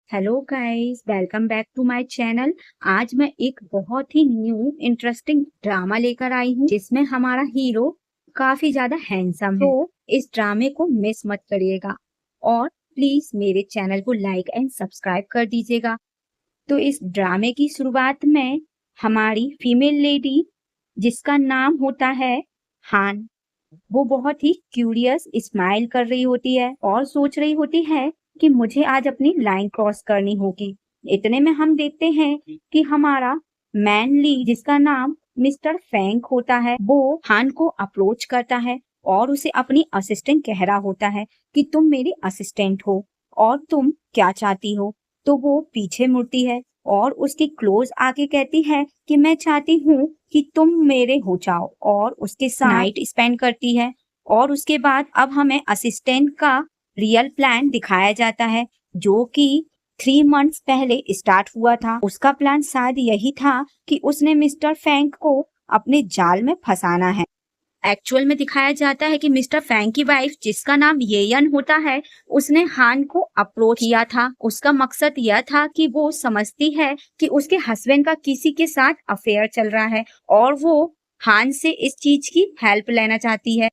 Hello guys, welcome back to my channel. आज मैं एक बहुत ही न्यू इंटरेस्टिंग ड्रामा लेकर आई हूँ जिसमें हमारा हीरो काफी ज्यादा हैंडसम है। तो इस ड्रामे को मिस मत करिएगा और प्लीज मेरे चैनल को लाइक एंड सब्सक्राइब कर दीजिएगा। तो इस ड्रामे की शुरुआत में हमारी फीमेल लेडी जिसका नाम होता है हान, वो बहुत ही क्यूरियस स्माइल कर रही होती है और सोच रही होती है कि मुझे आज अपनी लाइन क्रॉस करनी होगी। इतने में हम देखते हैं कि हमारा मैन ली जिसका नाम मिस्टर फैंक होता है, वो हान को अप्रोच करता है और उसे अपनी असिस्टेंट कह रहा होता है कि तुम मेरी असिस्टेंट हो और तुम क्या चाहती हो। तो वो पीछे मुड़ती है और उसके क्लोज आके कहती है कि मैं चाहती हूँ कि तुम मेरे हो जाओ और उसके साथ नाइट स्पेंड करती है। और उसके बाद अब हमें असिस्टेंट का रियल प्लान दिखाया जाता है जो कि 3 मंथ्स पहले स्टार्ट हुआ था। उसका प्लान शायद यही था कि उसने मिस्टर फैंक को अपने जाल में फंसाना है। एक्चुअल में दिखाया जाता है कि मिस्टर फैंक की वाइफ जिसका नाम येयन होता है, उसने हान को अप्रोच किया था। उसका मकसद यह था कि वो समझती है कि उसके हस्बैंड का किसी के साथ अफेयर चल रहा है और वो हान से इस चीज की हेल्प लेना चाहती है।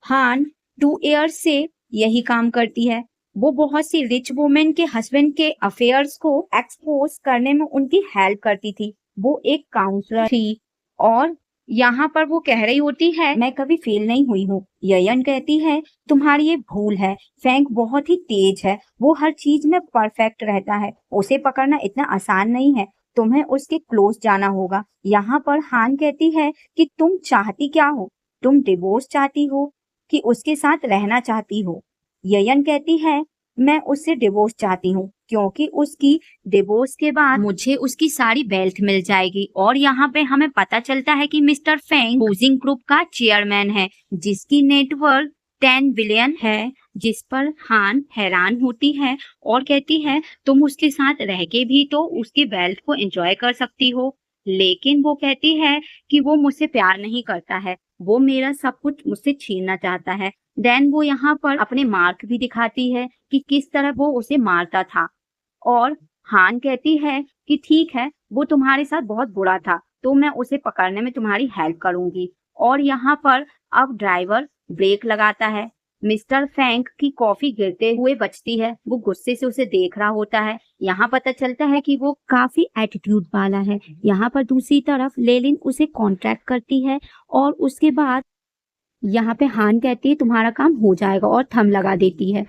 हान 2 ईयर से यही काम करती है। वो बहुत सी रिच वुमेन के हस्बैंड के अफेयर्स को एक्सपोज करने में उनकी हेल्प करती थी। वो एक काउंसलर थी और यहाँ पर वो कह रही होती है मैं कभी फेल नहीं हुई हूँ। ययन कहती है तुम्हारी ये भूल है, फैंक बहुत ही तेज है, वो हर चीज में परफेक्ट रहता है, उसे पकड़ना इतना आसान नहीं है, तुम्हें उसके क्लोज जाना होगा। यहाँ पर हान कहती है कि तुम चाहती क्या हो, तुम डिवोर्स चाहती हो कि उसके साथ रहना चाहती हो। ययन कहती है मैं उससे डिवोर्स चाहती हूँ क्योंकि उसकी डिवोर्स के बाद मुझे उसकी सारी वेल्थ मिल जाएगी। और यहाँ पे हमें पता चलता है कि मिस्टर फेंग होजिंग ग्रुप का चेयरमैन है जिसकी नेटवर्थ 10 बिलियन है, जिस पर हान हैरान होती है और कहती है तुम उसके साथ रह के भी तो उसकी वेल्थ को एंजॉय कर सकती हो। लेकिन वो कहती है कि वो मुझसे प्यार नहीं करता है, वो मेरा सब कुछ मुझसे छीनना चाहता है। देन वो यहाँ पर अपने मार्क भी दिखाती है कि किस तरह वो उसे मारता था। और हान कहती है कि ठीक है, वो तुम्हारे साथ बहुत बुरा था तो मैं उसे पकड़ने में तुम्हारी हेल्प करूंगी। और यहाँ पर अब ड्राइवर ब्रेक लगाता है। मिस्टर फैंक की कॉफी गिरते हुए बचती है। वो गुस्से से उसे देख रहा होता है। यहाँ पता चलता है कि वो काफी एटीट्यूड वाला है। यहाँ पर दूसरी तरफ लेलिन उसे कॉन्ट्रैक्ट करती है और उसके बाद यहाँ पे हान कहती है तुम्हारा काम हो जाएगा और थंब लगा देती है।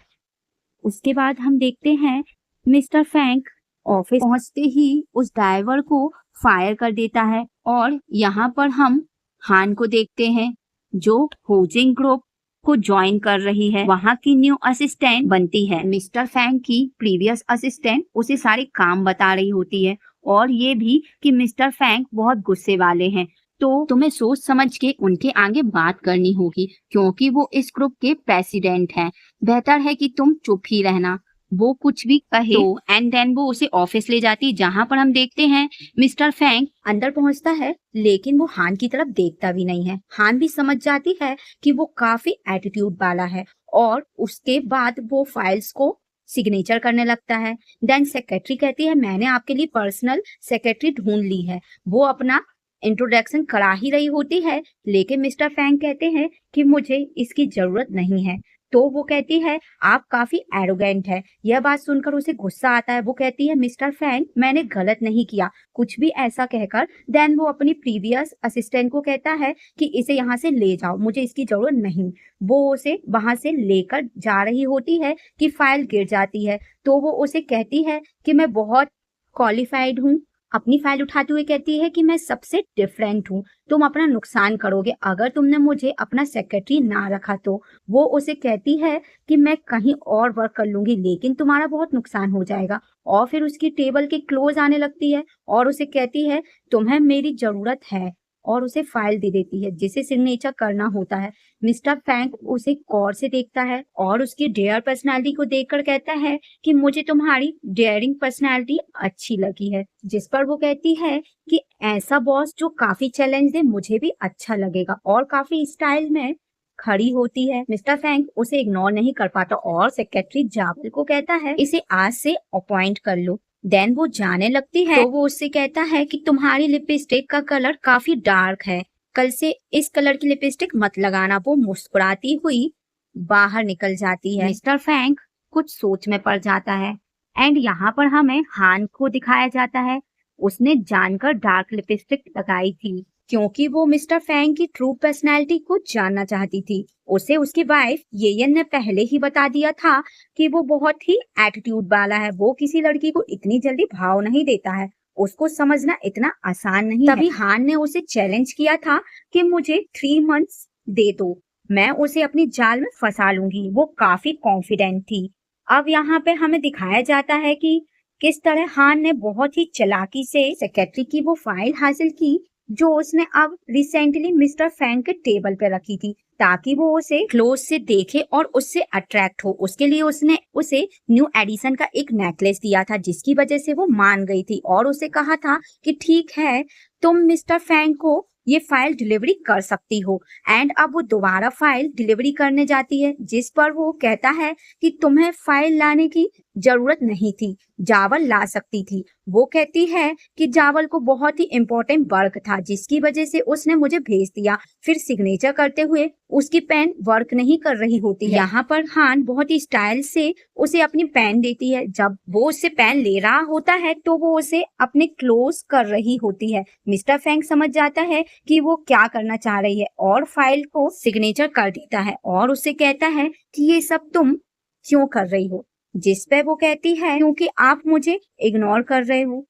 उसके बाद हम देखते हैं मिस्टर फैंक ऑफिस पहुंचते ही उस ड्राइवर को फायर कर देता है। और यहाँ पर हम हान को देखते हैं जो होजिंग ग्रुप को ज्वाइन कर रही है, वहाँ की न्यू असिस्टेंट बनती है। मिस्टर फैंक की प्रीवियस असिस्टेंट उसे सारे काम बता रही होती है और ये भी कि मिस्टर फैंक बहुत गुस्से वाले हैं, तो तुम्हें सोच समझ के उनके आगे बात करनी होगी क्योंकि वो इस ग्रुप के प्रेसिडेंट हैं। बेहतर है कि तुम चुप ही रहना, वो कुछ भी कहे तो। एंड देन वो उसे ऑफिस ले जाती, जहाँ पर हम देखते हैं मिस्टर फैंक अंदर पहुंचता है लेकिन वो हान की तरफ देखता भी नहीं है। हान भी समझ जाती है कि वो काफी एटीट्यूड वाला है और उसके बाद वो फाइल्स को सिग्नेचर करने लगता है। देन सेक्रेटरी कहती है मैंने आपके लिए पर्सनल सेक्रेटरी ढूंढ ली है। वो अपना इंट्रोडक्शन करा ही रही होती है लेकिन मिस्टर फैंक कहते हैं कि मुझे इसकी जरूरत नहीं है। तो वो कहती है आप काफी एरोगेंट है। यह बात सुनकर उसे गुस्सा आता है। वो कहती है मिस्टर फैंक मैंने गलत नहीं किया, कुछ भी ऐसा कहकर देन वो अपनी प्रीवियस असिस्टेंट को कहता है कि इसे यहाँ से ले जाओ, मुझे इसकी जरूरत नहीं। वो उसे वहां से लेकर जा रही होती है कि फाइल गिर जाती है। तो वो उसे कहती है कि मैं बहुत क्वालिफाइड हूँ। अपनी फाइल उठाते हुए कहती है कि मैं सबसे डिफरेंट हूँ, तुम अपना नुकसान करोगे अगर तुमने मुझे अपना सेक्रेटरी ना रखा तो। वो उसे कहती है कि मैं कहीं और वर्क कर लूंगी लेकिन तुम्हारा बहुत नुकसान हो जाएगा। और फिर उसकी टेबल के क्लोज आने लगती है और उसे कहती है तुम्हें मेरी जरूरत है और उसे फाइल दे देती है जिसे सिग्नेचर करना होता है। मिस्टर फैंक उसे गौर से देखता है और उसकी डेयर पर्सनालिटी को देखकर कहता है कि मुझे तुम्हारी डेयरिंग पर्सनालिटी अच्छी लगी है। जिस पर वो कहती है कि ऐसा बॉस जो काफी चैलेंज दे मुझे भी अच्छा लगेगा और काफी स्टाइल में खड़ी होती है। मिस्टर फैंग उसे इग्नोर नहीं कर पाता और सेक्रेटरी जावल को कहता है इसे आज से अपॉइंट कर लो। देन वो जाने लगती है तो वो उससे कहता है कि तुम्हारी लिपस्टिक का कलर काफी डार्क है, कल से इस कलर की लिपस्टिक मत लगाना। वो मुस्कुराती हुई बाहर निकल जाती है। मिस्टर फैंग कुछ सोच में पड़ जाता है एंड यहाँ पर हमें हान को दिखाया जाता है। उसने जानकर डार्क लिपस्टिक लगाई थी क्योंकि वो मिस्टर फैंग की ट्रू पर्सनैलिटी को जानना चाहती थी। उसे उसकी वाइफ येयन ने पहले ही बता दिया था कि वो बहुत ही एटीट्यूड वाला है, वो किसी लड़की को इतनी जल्दी भाव नहीं देता है, उसको समझना इतना आसान नहीं है। तभी हान ने उसे चैलेंज किया था कि मुझे 3 मंथ्स दे दो, मैं उसे अपनी जाल में फंसा लूंगी। वो काफी कॉन्फिडेंट थी। अब यहाँ पे हमें दिखाया जाता है कि किस तरह हान ने बहुत ही चालाकी से सेक्रेटरी की वो फाइल हासिल की जो उसने अब रिसेंटली मिस्टर फैंग के टेबल पे रखी थी, ताकि वो उसे क्लोज से देखे और उससे अट्रैक्ट हो। उसके लिए उसने उसे न्यू एडिशन का एक नेकलेस दिया था जिसकी वजह से वो मान गई थी और उसे कहा था कि ठीक है तुम मिस्टर फैंग को ये फाइल डिलीवरी कर सकती हो। एंड अब वो दोबारा फाइल डिलीवरी करने जाती है जिस पर वो कहता है कि तुम्हें फाइल लाने की जरूरत नहीं थी, जावल ला सकती थी। वो कहती है कि जावल को बहुत ही इम्पोर्टेंट वर्क था जिसकी वजह से उसने मुझे भेज दिया। फिर सिग्नेचर करते हुए उसकी पेन वर्क नहीं कर रही होती है। यहाँ पर हान बहुत ही स्टाइल से उसे अपनी पेन देती है। जब वो उससे पेन ले रहा होता है तो वो उसे अपने क्लोज कर रही होती है। मिस्टर फैंग समझ जाता है कि वो क्या करना चाह रही है और फाइल को सिग्नेचर कर देता है और उससे कहता है कि ये सब तुम क्यों कर रही हो, जिस पे वो कहती है क्योंकि आप मुझे इग्नोर कर रहे हो।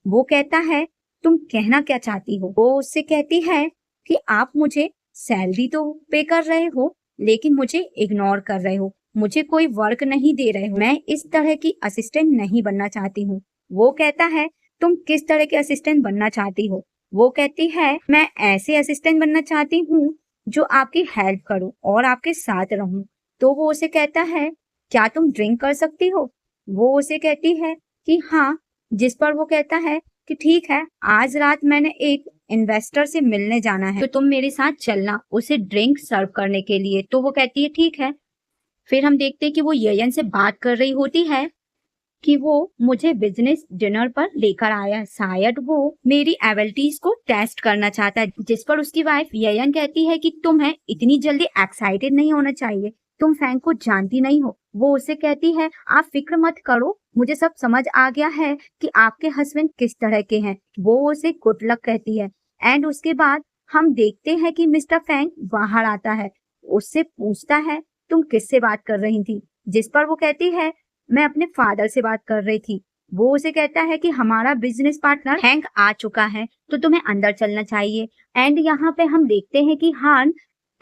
वो कहता है तुम कहना क्या चाहती हो। वो उससे कहती है कि आप मुझे सैलरी तो पे कर रहे हो लेकिन मुझे इग्नोर कर रहे हो, मुझे कोई वर्क नहीं दे रहे हो, मैं इस तरह की असिस्टेंट नहीं बनना चाहती हूँ। वो कहता है तुम किस तरह के असिस्टेंट बनना चाहती हो। वो कहती है मैं ऐसे असिस्टेंट बनना चाहती हूँ जो आपकी हेल्प करूँ और आपके साथ रहूँ। तो वो उसे कहता है क्या तुम ड्रिंक कर सकती हो। वो उसे कहती है कि हाँ, जिस पर वो कहता है कि ठीक है आज रात मैंने एक इन्वेस्टर से मिलने जाना है तो तुम मेरे साथ चलना उसे ड्रिंक सर्व करने के लिए। तो वो कहती है ठीक है। फिर हम देखते हैं कि वो येयन से बात कर रही होती है कि वो मुझे बिजनेस डिनर पर लेकर आया, शायद वो मेरी एबिलिटीज को टेस्ट करना चाहता है। जिस पर उसकी वाइफ येयन कहती है कि तुम्हें इतनी जल्दी एक्साइटेड नहीं होना चाहिए, तुम फैंग को जानती नहीं हो। वो उसे कहती है आप फिक्र मत करो, मुझे सब समझ आ गया है कि आपके हस्बैंड किस तरह के हैं। वो उसे गुड लक कहती है एंड उसके बाद हम देखते हैं कि मिस्टर फैंग बाहर आता है, उससे पूछता है तुम किससे बात कर रही थी। जिस पर वो कहती है मैं अपने फादर से बात कर रही थी। वो उसे कहता है कि हमारा बिजनेस पार्टनर हैंक आ चुका है तो तुम्हें अंदर चलना चाहिए। एंड यहाँ पे हम देखते हैं कि हान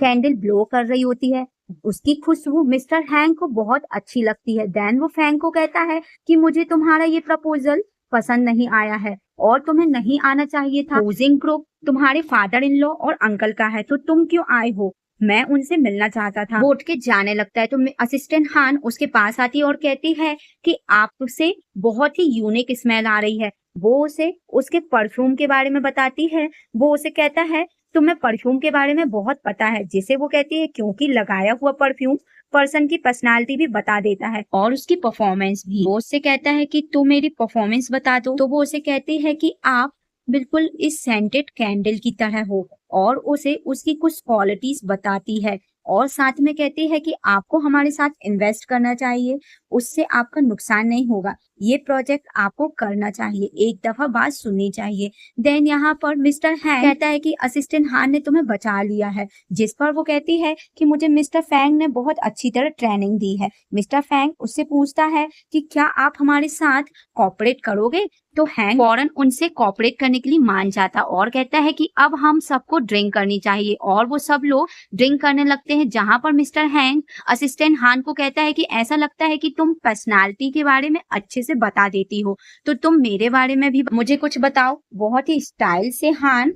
कैंडल ब्लो कर रही होती है, उसकी खुशबू मिस्टर हैंक को बहुत अच्छी लगती है। देन वो फैंग को कहता है कि मुझे तुम्हारा ये प्रपोजल पसंद नहीं आया है और तुम्हें नहीं आना चाहिए था। होजिंग ग्रुप तुम्हारे फादर इन लॉ और अंकल का है तो तुम क्यों आए हो, मैं उनसे मिलना चाहता था। वो उठ के जाने लगता है तो असिस्टेंट हान उसके पास आती है और कहती है कि आपसे बहुत ही यूनिक स्मेल आ रही है। वो उसे उसके परफ्यूम के बारे में बताती है। वो उसे कहता है तुम्हें परफ्यूम के बारे में बहुत पता है, जिसे वो कहती है क्योंकि लगाया हुआ परफ्यूम पर्सन की पर्सनालिटी भी बता देता है और उसकी परफॉर्मेंस भी। वो उससे कहता है कि तुम मेरी परफॉर्मेंस बता दो। तो वो उसे कहती है कि आप बिल्कुल इस सेंटेड कैंडल की तरह हो और उसे उसकी कुछ क्वालिटीज बताती है और साथ में कहती है कि आपको हमारे साथ इन्वेस्ट करना चाहिए, उससे आपका नुकसान नहीं होगा, ये प्रोजेक्ट आपको करना चाहिए, एक दफा बात सुननी चाहिए। देन यहाँ पर मिस्टर हैंग कहता है कि असिस्टेंट हान ने तुम्हें बचा लिया है। जिस पर वो कहती है कि मुझे मिस्टर फैंग ने बहुत अच्छी तरह ट्रेनिंग दी है। मिस्टर फैंग उससे पूछता है कि क्या आप हमारे साथ कोऑपरेट करोगे। तो हैंग फौरन उनसे कोऑपरेट करने के लिए मान जाता और कहता है कि अब हम सबको ड्रिंक करनी चाहिए और वो सब लोग ड्रिंक करने लगते हैं। जहां पर मिस्टर हैंग असिस्टेंट हान को कहता है कि ऐसा लगता है कि तुम पर्सनालिटी के बारे में अच्छे से बता देती हो तो तुम मेरे बारे में भी मुझे कुछ बताओ। बहुत ही स्टाइल से हान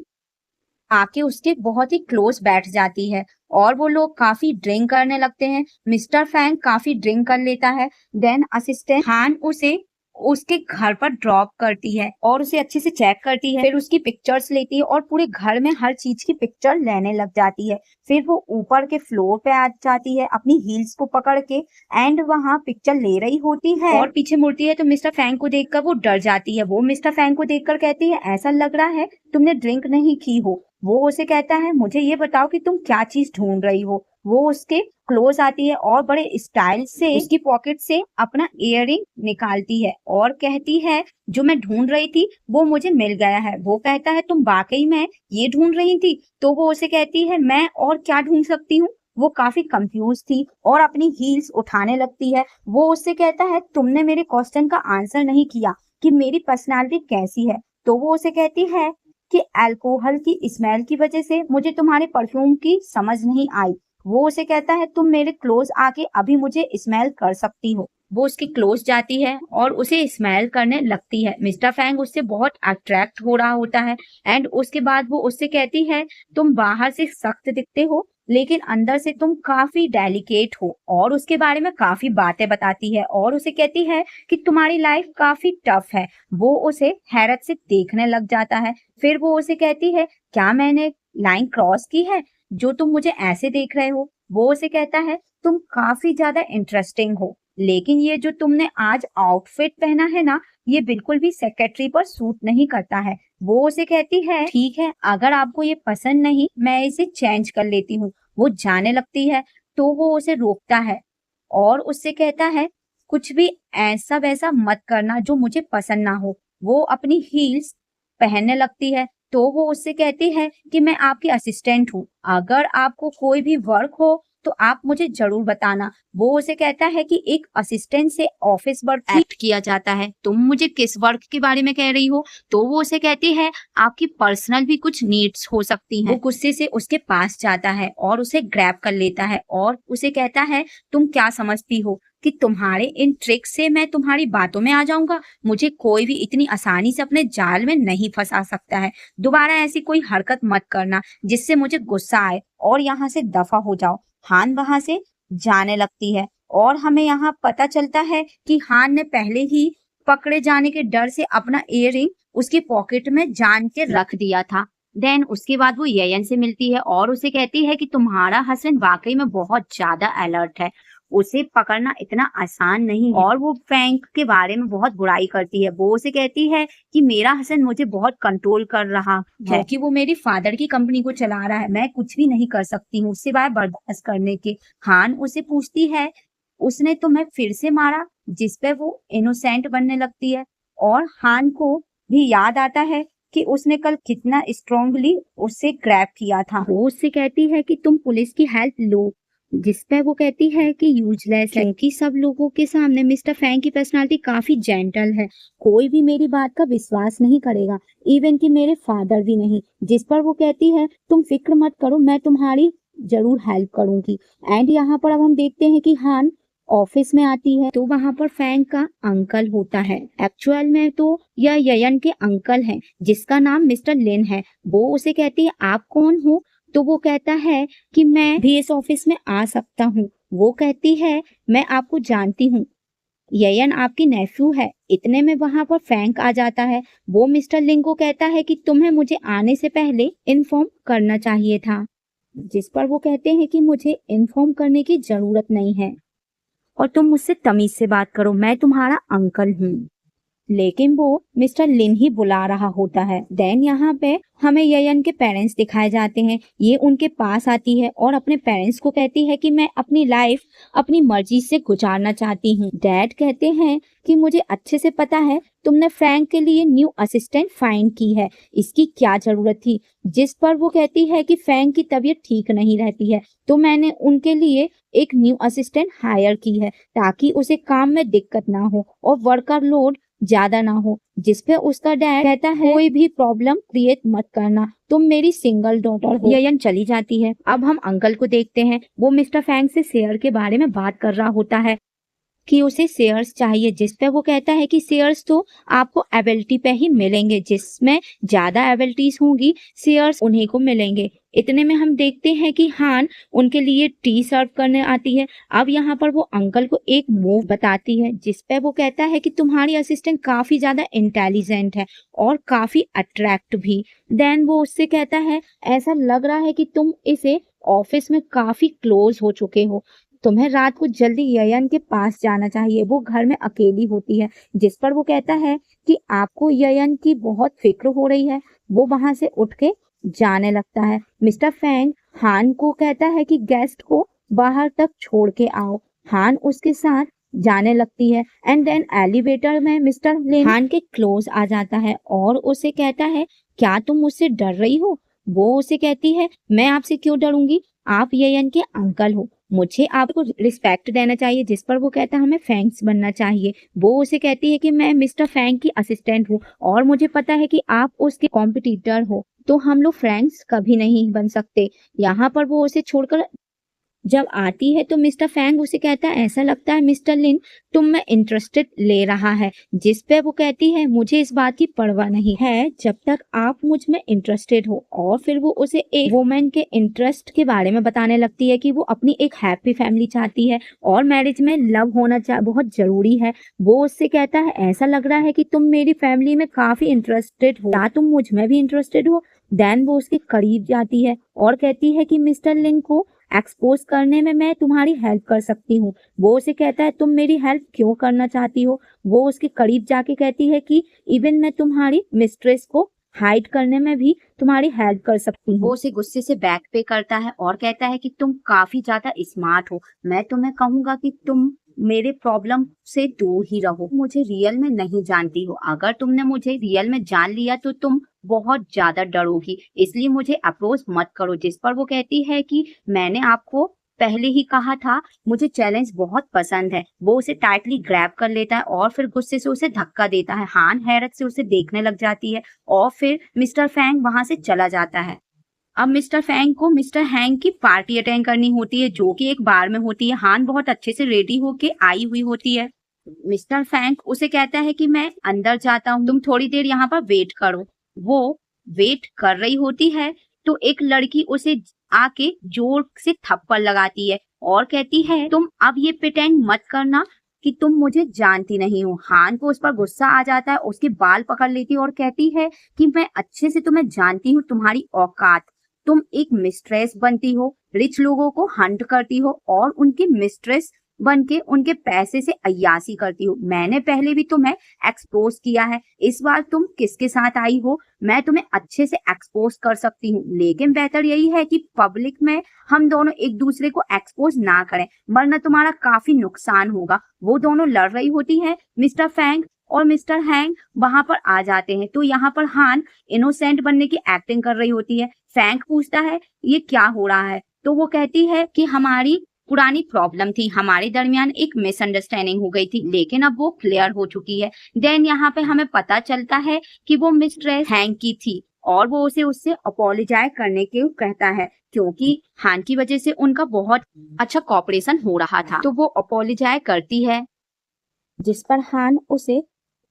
आके उसके बहुत ही क्लोज बैठ जाती है और वो लोग काफी ड्रिंक करने लगते हैं। मिस्टर फैंग काफी ड्रिंक कर लेता है। देन असिस्टेंट हान उसे उसके घर पर ड्रॉप करती है और उसे अच्छे से चेक करती है, फिर उसकी पिक्चर्स लेती है और पूरे घर में हर चीज की पिक्चर लेने लग जाती है। फिर वो ऊपर के फ्लोर पे आ जाती है अपनी हील्स को पकड़ के एंड वहाँ पिक्चर ले रही होती है और पीछे मुड़ती है तो मिस्टर फैंग को देखकर वो डर जाती है। वो मिस्टर फैंग को देखकर कहती है, ऐसा लग रहा है तुमने ड्रिंक नहीं की हो। वो उसे कहता है, मुझे ये बताओ कि तुम क्या चीज ढूंढ रही हो। वो उसके क्लोज आती है और बड़े स्टाइल से उसकी पॉकेट से अपना इयररिंग निकालती है और कहती है, जो मैं ढूंढ रही थी वो मुझे मिल गया है। वो कहता है, तुम वाकई में ये ढूंढ रही थी? तो वो उसे कहती है, मैं और क्या ढूंढ सकती हूँ। वो काफी कंफ्यूज थी और अपनी हील्स उठाने लगती है। वो उससे कहता है, तुमने मेरे क्वेश्चन का आंसर नहीं किया कि मेरी पर्सनालिटी कैसी है। तो वो उसे कहती है कि अल्कोहल की स्मेल की वजह से मुझे तुम्हारे परफ्यूम की समझ नहीं आई। वो उसे कहता है, तुम मेरे क्लोज आके अभी मुझे स्मेल कर सकती हो। वो उसके क्लोज जाती है और उसे स्मेल करने लगती है। मिस्टर फैंग उससे बहुत अट्रैक्ट हो रहा होता है एंड उसके बाद वो उससे कहती है, तुम बाहर से सख्त दिखते हो लेकिन अंदर से तुम काफी डेलिकेट हो, और उसके बारे में काफी बातें बताती है और उसे कहती है कि तुम्हारी लाइफ काफी टफ है। वो उसे हैरत से देखने लग जाता है। फिर वो उसे कहती है, क्या मैंने लाइन क्रॉस की है जो तुम मुझे ऐसे देख रहे हो। वो उसे कहता है, तुम काफी ज्यादा इंटरेस्टिंग हो, लेकिन ये जो तुमने आज आउटफिट पहना है ना, ये बिल्कुल भी सेक्रेटरी पर सूट नहीं करता है। वो उसे कहती है, ठीक है, अगर आपको ये पसंद नहीं मैं इसे चेंज कर लेती हूँ। वो जाने लगती है तो वो उसे रोकता है और उससे कहता है, कुछ भी ऐसा वैसा मत करना जो मुझे पसंद ना हो। वो अपनी हील्स पहनने लगती है तो वो उससे कहती है कि मैं आपकी असिस्टेंट हूँ, अगर आपको कोई भी वर्क हो तो आप मुझे जरूर बताना। वो उसे कहता है कि एक असिस्टेंट से ऑफिस वर्क एक्ट किया जाता है, तुम मुझे किस वर्क के बारे में कह रही हो। तो वो उसे कहती है, आपकी पर्सनल भी कुछ नीड्स हो सकती हैं। वो गुस्से से उसके पास जाता है और उसे ग्रैब कर लेता है और उसे कहता है, तुम क्या समझती हो कि तुम्हारे इन ट्रिक्स से मैं तुम्हारी बातों में आ जाऊंगा? मुझे कोई भी इतनी आसानी से अपने जाल में नहीं फंसा सकता है। दोबारा ऐसी कोई हरकत मत करना जिससे मुझे गुस्सा आए और यहाँ से दफा हो जाओ। हान वहां से जाने लगती है और हमें यहाँ पता चलता है कि हान ने पहले ही पकड़े जाने के डर से अपना इयररिंग उसकी पॉकेट में जान के रख दिया था। देन उसके बाद वो येयन से मिलती है और उसे कहती है कि तुम्हारा हस्बैंड वाकई में बहुत ज्यादा अलर्ट है, उसे पकड़ना इतना आसान नहीं है। और वो फैंग के बारे में बहुत बुराई करती है। वो उसे कहती है कि मेरा हस्बैंड मुझे बहुत कंट्रोल कर रहा है कि वो मेरी फादर की कंपनी को चला रहा है, मैं कुछ भी नहीं कर सकती हूँ सिवाय बर्दाश्त करने के। हान उसे पूछती है, उसने तुम्हें फिर से मारा? जिस पे वो इनोसेंट बनने लगती है और हान को भी याद आता है कि उसने कल कितना स्ट्रांगली उससे ग्रैब किया था। वो उससे कहती है कि तुम पुलिस की हेल्प लो, जिस पे वो कहती है कि यूजलेस है क्योंकि सब लोगों के सामने मिस्टर फैंग की पर्सनालिटी काफी जेंटल है, कोई भी मेरी बात का विश्वास नहीं करेगा, इवन कि मेरे फादर भी नहीं। जिस पर वो कहती है, तुम फिक्र मत करो, मैं तुम्हारी जरूर हेल्प करूंगी। एंड यहाँ पर अब हम देखते हैं कि हान ऑफिस में आती है तो वहां पर फैंग का अंकल होता है। एक्चुअल में तो यह येयन के अंकल हैं जिसका नाम मिस्टर लिन है। वो उसे कहती है, आप कौन हो? तो वो कहता है कि मैं भी इस ऑफिस में आ सकता हूँ। वो कहती है, मैं आपको जानती हूँ, येयन आपकी नेफ्यू है। इतने में वहां पर फैंक आ जाता है। वो मिस्टर लिन को कहता है कि तुम्हें मुझे आने से पहले इन्फॉर्म करना चाहिए था। जिस पर वो कहते हैं कि मुझे इन्फॉर्म करने की जरूरत नहीं है और तुम मुझसे तमीज से बात करो, मैं तुम्हारा अंकल हूँ। लेकिन वो मिस्टर लिन ही बुला रहा होता है। देन यहाँ पे हमें येयन के पेरेंट्स दिखाए जाते हैं। ये उनके पास आती है और अपने पेरेंट्स को कहती है कि मैं अपनी लाइफ अपनी मर्जी से गुजारना चाहती हूँ। डैड कहते हैं कि मुझे अच्छे से पता है तुमने फ्रैंक के लिए न्यू असिस्टेंट फाइंड की है, इसकी क्या जरूरत थी। जिस पर वो कहती है कि फ्रैंक की तबीयत ठीक नहीं रहती है तो मैंने उनके लिए एक न्यू असिस्टेंट हायर की है ताकि उसे काम में दिक्कत ना हो और वर्कर लोड ज्यादा ना हो। जिसपे उसका डैड कहता है, कोई भी प्रॉब्लम क्रिएट मत करना, तुम मेरी सिंगल डॉटर हो। येयन चली जाती है। अब हम अंकल को देखते हैं। वो मिस्टर फैंग से शेयर के बारे में बात कर रहा होता है कि उसे शेयर्स चाहिए। जिस पे वो कहता है कि शेयर्स तो आपको एबिलिटी पे ही मिलेंगे, जिसमें ज्यादा एबिलिटीज होंगी शेयर्स उन्हीं को मिलेंगे। इतने में हम देखते हैं कि हान उनके लिए टी सर्व करने आती है। अब यहाँ पर वो अंकल को एक मूव बताती है जिस पे वो कहता है कि तुम्हारी असिस्टेंट काफी ज्यादा इंटेलिजेंट है और काफी अट्रैक्ट भी। देन वो उससे कहता है ऐसा लग रहा है कि तुम इसे ऑफिस में काफी क्लोज हो चुके हो, तुम्हें रात को जल्दी ययन के पास जाना चाहिए, वो घर में अकेली होती है। जिस पर वो कहता है कि आपको ययन की बहुत फिक्र हो रही है। वो वहां से उठ के जाने लगता है। मिस्टर फैंग हान को कहता है कि गेस्ट को बाहर तक छोड़ के आओ। हान उसके साथ जाने लगती है एंड देन एलिवेटर में मिस्टर लिन हान के क्लोज आ जाता है और उसे कहता है क्या तुम मुझसे डर रही हो? वो उसे कहती है मैं आपसे क्यों डरूंगी, आप ययन के अंकल हो, मुझे आपको रिस्पेक्ट देना चाहिए। जिस पर वो कहता है हमें फैंक्स बनना चाहिए। वो उसे कहती है कि मैं मिस्टर फैंग की असिस्टेंट हूँ और मुझे पता है कि आप उसके कॉम्पिटिटर हो, तो हम लोग फ्रेंड्स कभी नहीं बन सकते। यहाँ पर वो उसे छोड़कर जब आती है तो मिस्टर फैंग उसे कहता है ऐसा लगता है मिस्टर लिन तुम में इंटरेस्टेड ले रहा है। जिस पे वो कहती है मुझे इस बात की परवाह नहीं है जब तक आप मुझ में इंटरेस्टेड हो। और फिर वो उसे एक वुमेन के इंटरेस्ट के बारे में बताने लगती है कि वो अपनी एक हैप्पी फैमिली चाहती है और मैरिज में लव होना बहुत जरूरी है। वो उससे कहता है ऐसा लग रहा है कि तुम मेरी फैमिली में काफी इंटरेस्टेड हो, क्या तुम मुझ में भी इंटरेस्टेड हो? देन वो उसके करीब जाती है और कहती है कि मिस्टर लिन को एक्सपोज करने में मैं तुम्हारी हेल्प कर सकती हूँ। वो उसे कहता है तुम मेरी हेल्प क्यों करना चाहती हो? वो उसके करीब जाके कहती है कि इवन मैं तुम्हारी मिस्ट्रेस को हाइड करने में भी तुम्हारी हेल्प कर सकती हूँ। वो उसे गुस्से से बैक पे करता है और कहता है कि तुम काफी ज्यादा स्मार्ट हो, मैं तुम्हें कहूंगा कि तुम मेरे प्रॉब्लम से दूर ही रहो, मुझे रियल में नहीं जानती हो, अगर तुमने मुझे रियल में जान लिया तो तुम बहुत ज्यादा डरोगी, इसलिए मुझे अप्रोच मत करो। जिस पर वो कहती है कि मैंने आपको पहले ही कहा था, मुझे चैलेंज बहुत पसंद है। वो उसे टाइटली ग्रैब कर लेता है और फिर गुस्से से उसे धक्का देता है। हान हैरत से उसे देखने लग जाती है और फिर मिस्टर फैंग वहां से चला जाता है। अब मिस्टर फैंग को मिस्टर हैंग की पार्टी अटेंड करनी होती है जो कि एक बार में होती है। हान बहुत अच्छे से रेडी होके आई हुई होती है। मिस्टर फैंग उसे कहता है कि मैं अंदर जाता हूँ, तुम थोड़ी देर यहाँ पर वेट करो। वो वेट कर रही होती है तो एक लड़की उसे आके जोर से थप्पड़ लगाती है और कहती है तुम अब ये प्रिटेंड मत करना कि तुम मुझे जानती नहीं हो। हान को उस पर गुस्सा आ जाता है, उसके बाल पकड़ लेती है और कहती है कि मैं अच्छे से तुम्हें जानती हूँ, तुम्हारी औकात, तुम एक मिस्ट्रेस बनती हो, रिच लोगों को हंट करती हो और उनकी मिस्ट्रेस बन के उनके पैसे से अय्यासी करती हो। मैंने पहले भी तुम्हें एक्सपोज किया है, इस बार तुम किसके साथ आई हो मैं तुम्हें अच्छे से एक्सपोज कर सकती हूँ, लेकिन बेहतर यही है कि पब्लिक में हम दोनों एक दूसरे को एक्सपोज ना करें वरना तुम्हारा काफी नुकसान होगा। वो दोनों लड़ रही होती है। मिस्टर फैंग और मिस्टर हैंग वहां पर आ जाते हैं तो यहाँ पर हान इनोसेंट बनने की एक्टिंग कर रही होती है। फैंग पूछता है ये क्या हो रहा है, तो वो कहती है कि हमारी पुरानी प्रॉब्लम थी, हमारे दरमियान एक मिसअंडरस्टैंडिंग हो गई थी लेकिन अब वो क्लियर हो चुकी है। देन यहाँ पे हमें पता चलता है कि वो मिस्ट्रेस हैंग की थी और वो उसे उससे अपोलोजाइज करने के कहता है क्योंकि हान की वजह से उनका बहुत अच्छा कॉपरेशन हो रहा था। तो वो अपोलोजाइज करती है जिस पर हान उसे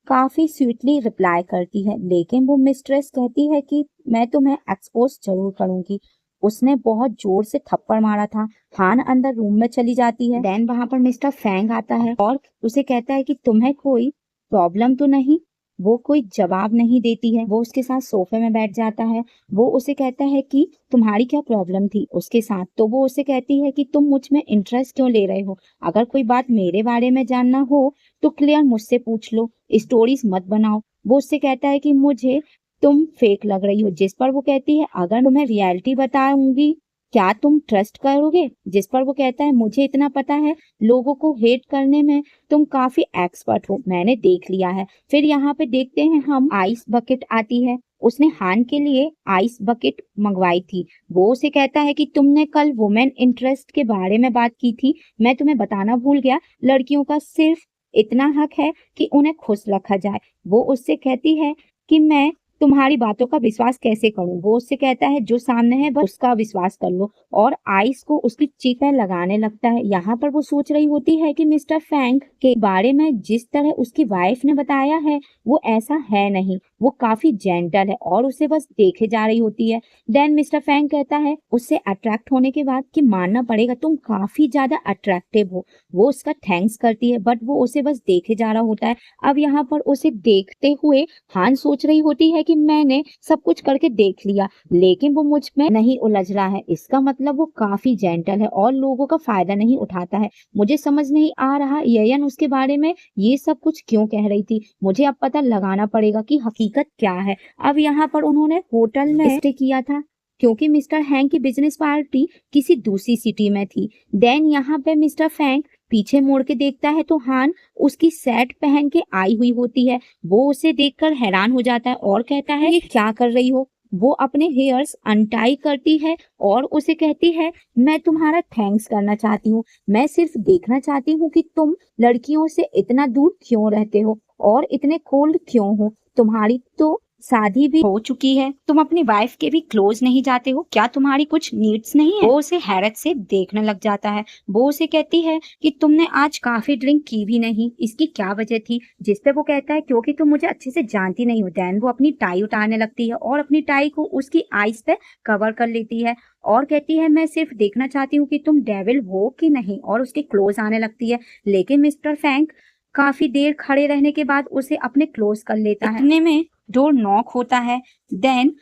काफी स्वीटली रिप्लाई करती है, लेकिन वो मिस्ट्रेस कहती है कि मैं तुम्हें एक्सपोज जरूर करूंगी, उसने बहुत जोर से थप्पड़ मारा था। हान अंदर रूम में चली जाती है। देन वहां पर मिस्टर फैंग आता है और उसे कहता है कि तुम्हें कोई प्रॉब्लम तो नहीं? वो कोई जवाब नहीं देती है। वो उसके साथ सोफे में बैठ जाता है। वो उसे कहता है कि तुम्हारी क्या प्रॉब्लम थी उसके साथ? तो वो उसे कहती है कि तुम मुझ में इंटरेस्ट क्यों ले रहे हो, अगर कोई बात मेरे बारे में जानना हो तो क्लियर मुझसे पूछ लो, स्टोरीज मत बनाओ। वो उससे कहता है कि मुझे तुम फेक लग रही हो। जिस पर वो कहती है अगर तुम्हें रियलिटी बताऊंगी क्या तुम ट्रस्ट करोगे? जिस पर वो कहता है मुझे इतना पता है लोगों को हेट करने में तुम काफी एक्सपर्ट हो, मैंने देख लिया है। फिर यहाँ पे देखते हैं हम आइस बकेट आती है, उसने हान के लिए आइस बकेट मंगवाई थी। वो उसे कहता है कि तुमने कल वुमेन इंटरेस्ट के बारे में बात की थी, मैं तुम्हें बताना भूल गया, लड़कियों का सिर्फ इतना हक है कि उन्हें खुश रखा जाए। वो उससे कहती है कि मैं तुम्हारी बातों का विश्वास कैसे करूं। वो उससे कहता है जो सामने है बस उसका विश्वास कर लो, और आइस को उसकी चीख पे लगाने लगता है। यहाँ पर वो सोच रही होती है कि मिस्टर फैंक के बारे में जिस तरह उसकी वाइफ ने बताया है वो ऐसा है नहीं, वो काफी जेंटल है और उसे बस देखे जा रही होती है। देन मिस्टर फैंक कहता है उससे अट्रैक्ट होने के बाद कि मानना पड़ेगा तुम काफी ज्यादा अट्रैक्टिव हो। वो उसका थैंक्स करती है बट वो उसे बस देखे जा रहा होता है। अब यहाँ पर उसे देखते हुए हान सोच रही होती है कि मैंने सब कुछ करके देख लिया लेकिन वो मुझ में नहीं उलझ रहा है, इसका मतलब वो काफी जेंटल है और लोगों का फायदा नहीं उठाता है। मुझे समझ नहीं आ रहा ययन उसके बारे में ये सब कुछ क्यों कह रही थी। मुझे अब पता लगाना पड़ेगा कि हकीकत क्या है। अब यहाँ पर उन्होंने होटल में स्टे किया था क्योंकि मिस्टर हैंक की बिजनेस पार्टी किसी दूसरी सिटी में थी। देन यहाँ पे मिस्टर फैंक पीछे मुड़ के देखता है तो हान उसकी सेट पहन के आई हुई होती है। वो उसे देखकर हैरान हो जाता है और कहता है ये क्या कर रही हो। वो अपने हेयर्स अनटाई करती है और उसे कहती है मैं तुम्हारा थैंक्स करना चाहती हूँ, मैं सिर्फ देखना चाहती हूँ कि तुम लड़कियों से इतना दूर क्यों रहते हो और इतने कोल्ड क्यों हो। तुम्हारी तो शादी भी हो चुकी है, तुम अपनी वाइफ के भी क्लोज नहीं जाते हो, क्या तुम्हारी कुछ नीड्स नहीं है। वो उसे हैरत से देखने लग जाता है। वो उसे कहती है कि तुमने आज काफी ड्रिंक की भी नहीं, इसकी क्या वजह थी। जिस पे वो कहता है क्योंकि तुम मुझे अच्छे से जानती नहीं हो। देन वो अपनी टाई उतारने लगती है और अपनी टाई को उसकी आईज पे कवर कर लेती है और कहती है मैं सिर्फ देखना चाहती हूँ कि तुम डेविल हो कि नहीं, और उसके क्लोज आने लगती है। लेकिन मिस्टर फैंक काफी देर खड़े रहने के बाद उसे अपने क्लोज कर लेता है। इतने में डोर नॉक होता है। देन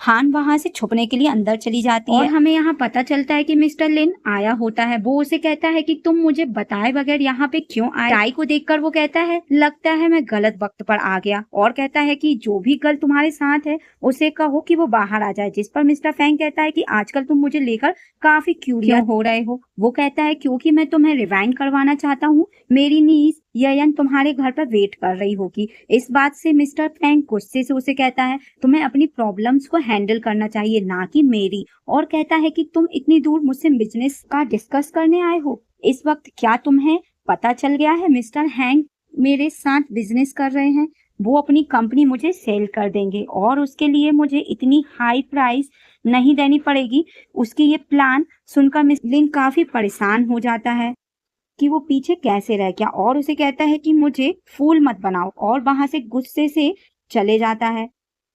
हान वहां से छुपने के लिए अंदर चली जाती है और हमें यहाँ पता चलता है कि मिस्टर लिन आया होता है। वो उसे कहता है कि तुम मुझे बताए बगैर यहाँ पे क्यों आए। टाई को देखकर वो कहता है लगता है मैं गलत वक्त पर आ गया, और कहता है कि जो भी गर्ल तुम्हारे साथ है उसे कहो कि वो बाहर आ जाए। जिस पर मिस्टर फैंग कहता है कि आजकल तुम मुझे लेकर काफी क्यूरियस हो रहे हो। वो कहता है क्योंकि मैं तुम्हें रिवाइंड करवाना चाहता हूँ, मेरी नीज ययन तुम्हारे घर पर वेट कर रही होगी। इस बात से मिस्टर फैंग गुस्से से उसे कहता है तुम्हें अपनी प्रॉब्लम्स को हैंडल करना चाहिए ना कि मेरी, और कहता है कि तुम इतनी दूर मुझसे बिजनेस का डिस्कस करने आए हो। इस वक्त क्या तुम्हें पता चल गया है मिस्टर हैंग मेरे साथ बिजनेस कर रहे हैं, वो अपनी कंपनी मुझे सेल कर देंगे और उसके लिए मुझे इतनी हाई प्राइस नहीं देनी पड़ेगी। उसकी ये प्लान सुनकर मिस लिन काफी परेशान हो जाता है कि वो पीछे कैसे रह गया और उसे कहता है कि मुझे फूल मत बनाओ, और वहां से गुस्से से चले जाता है।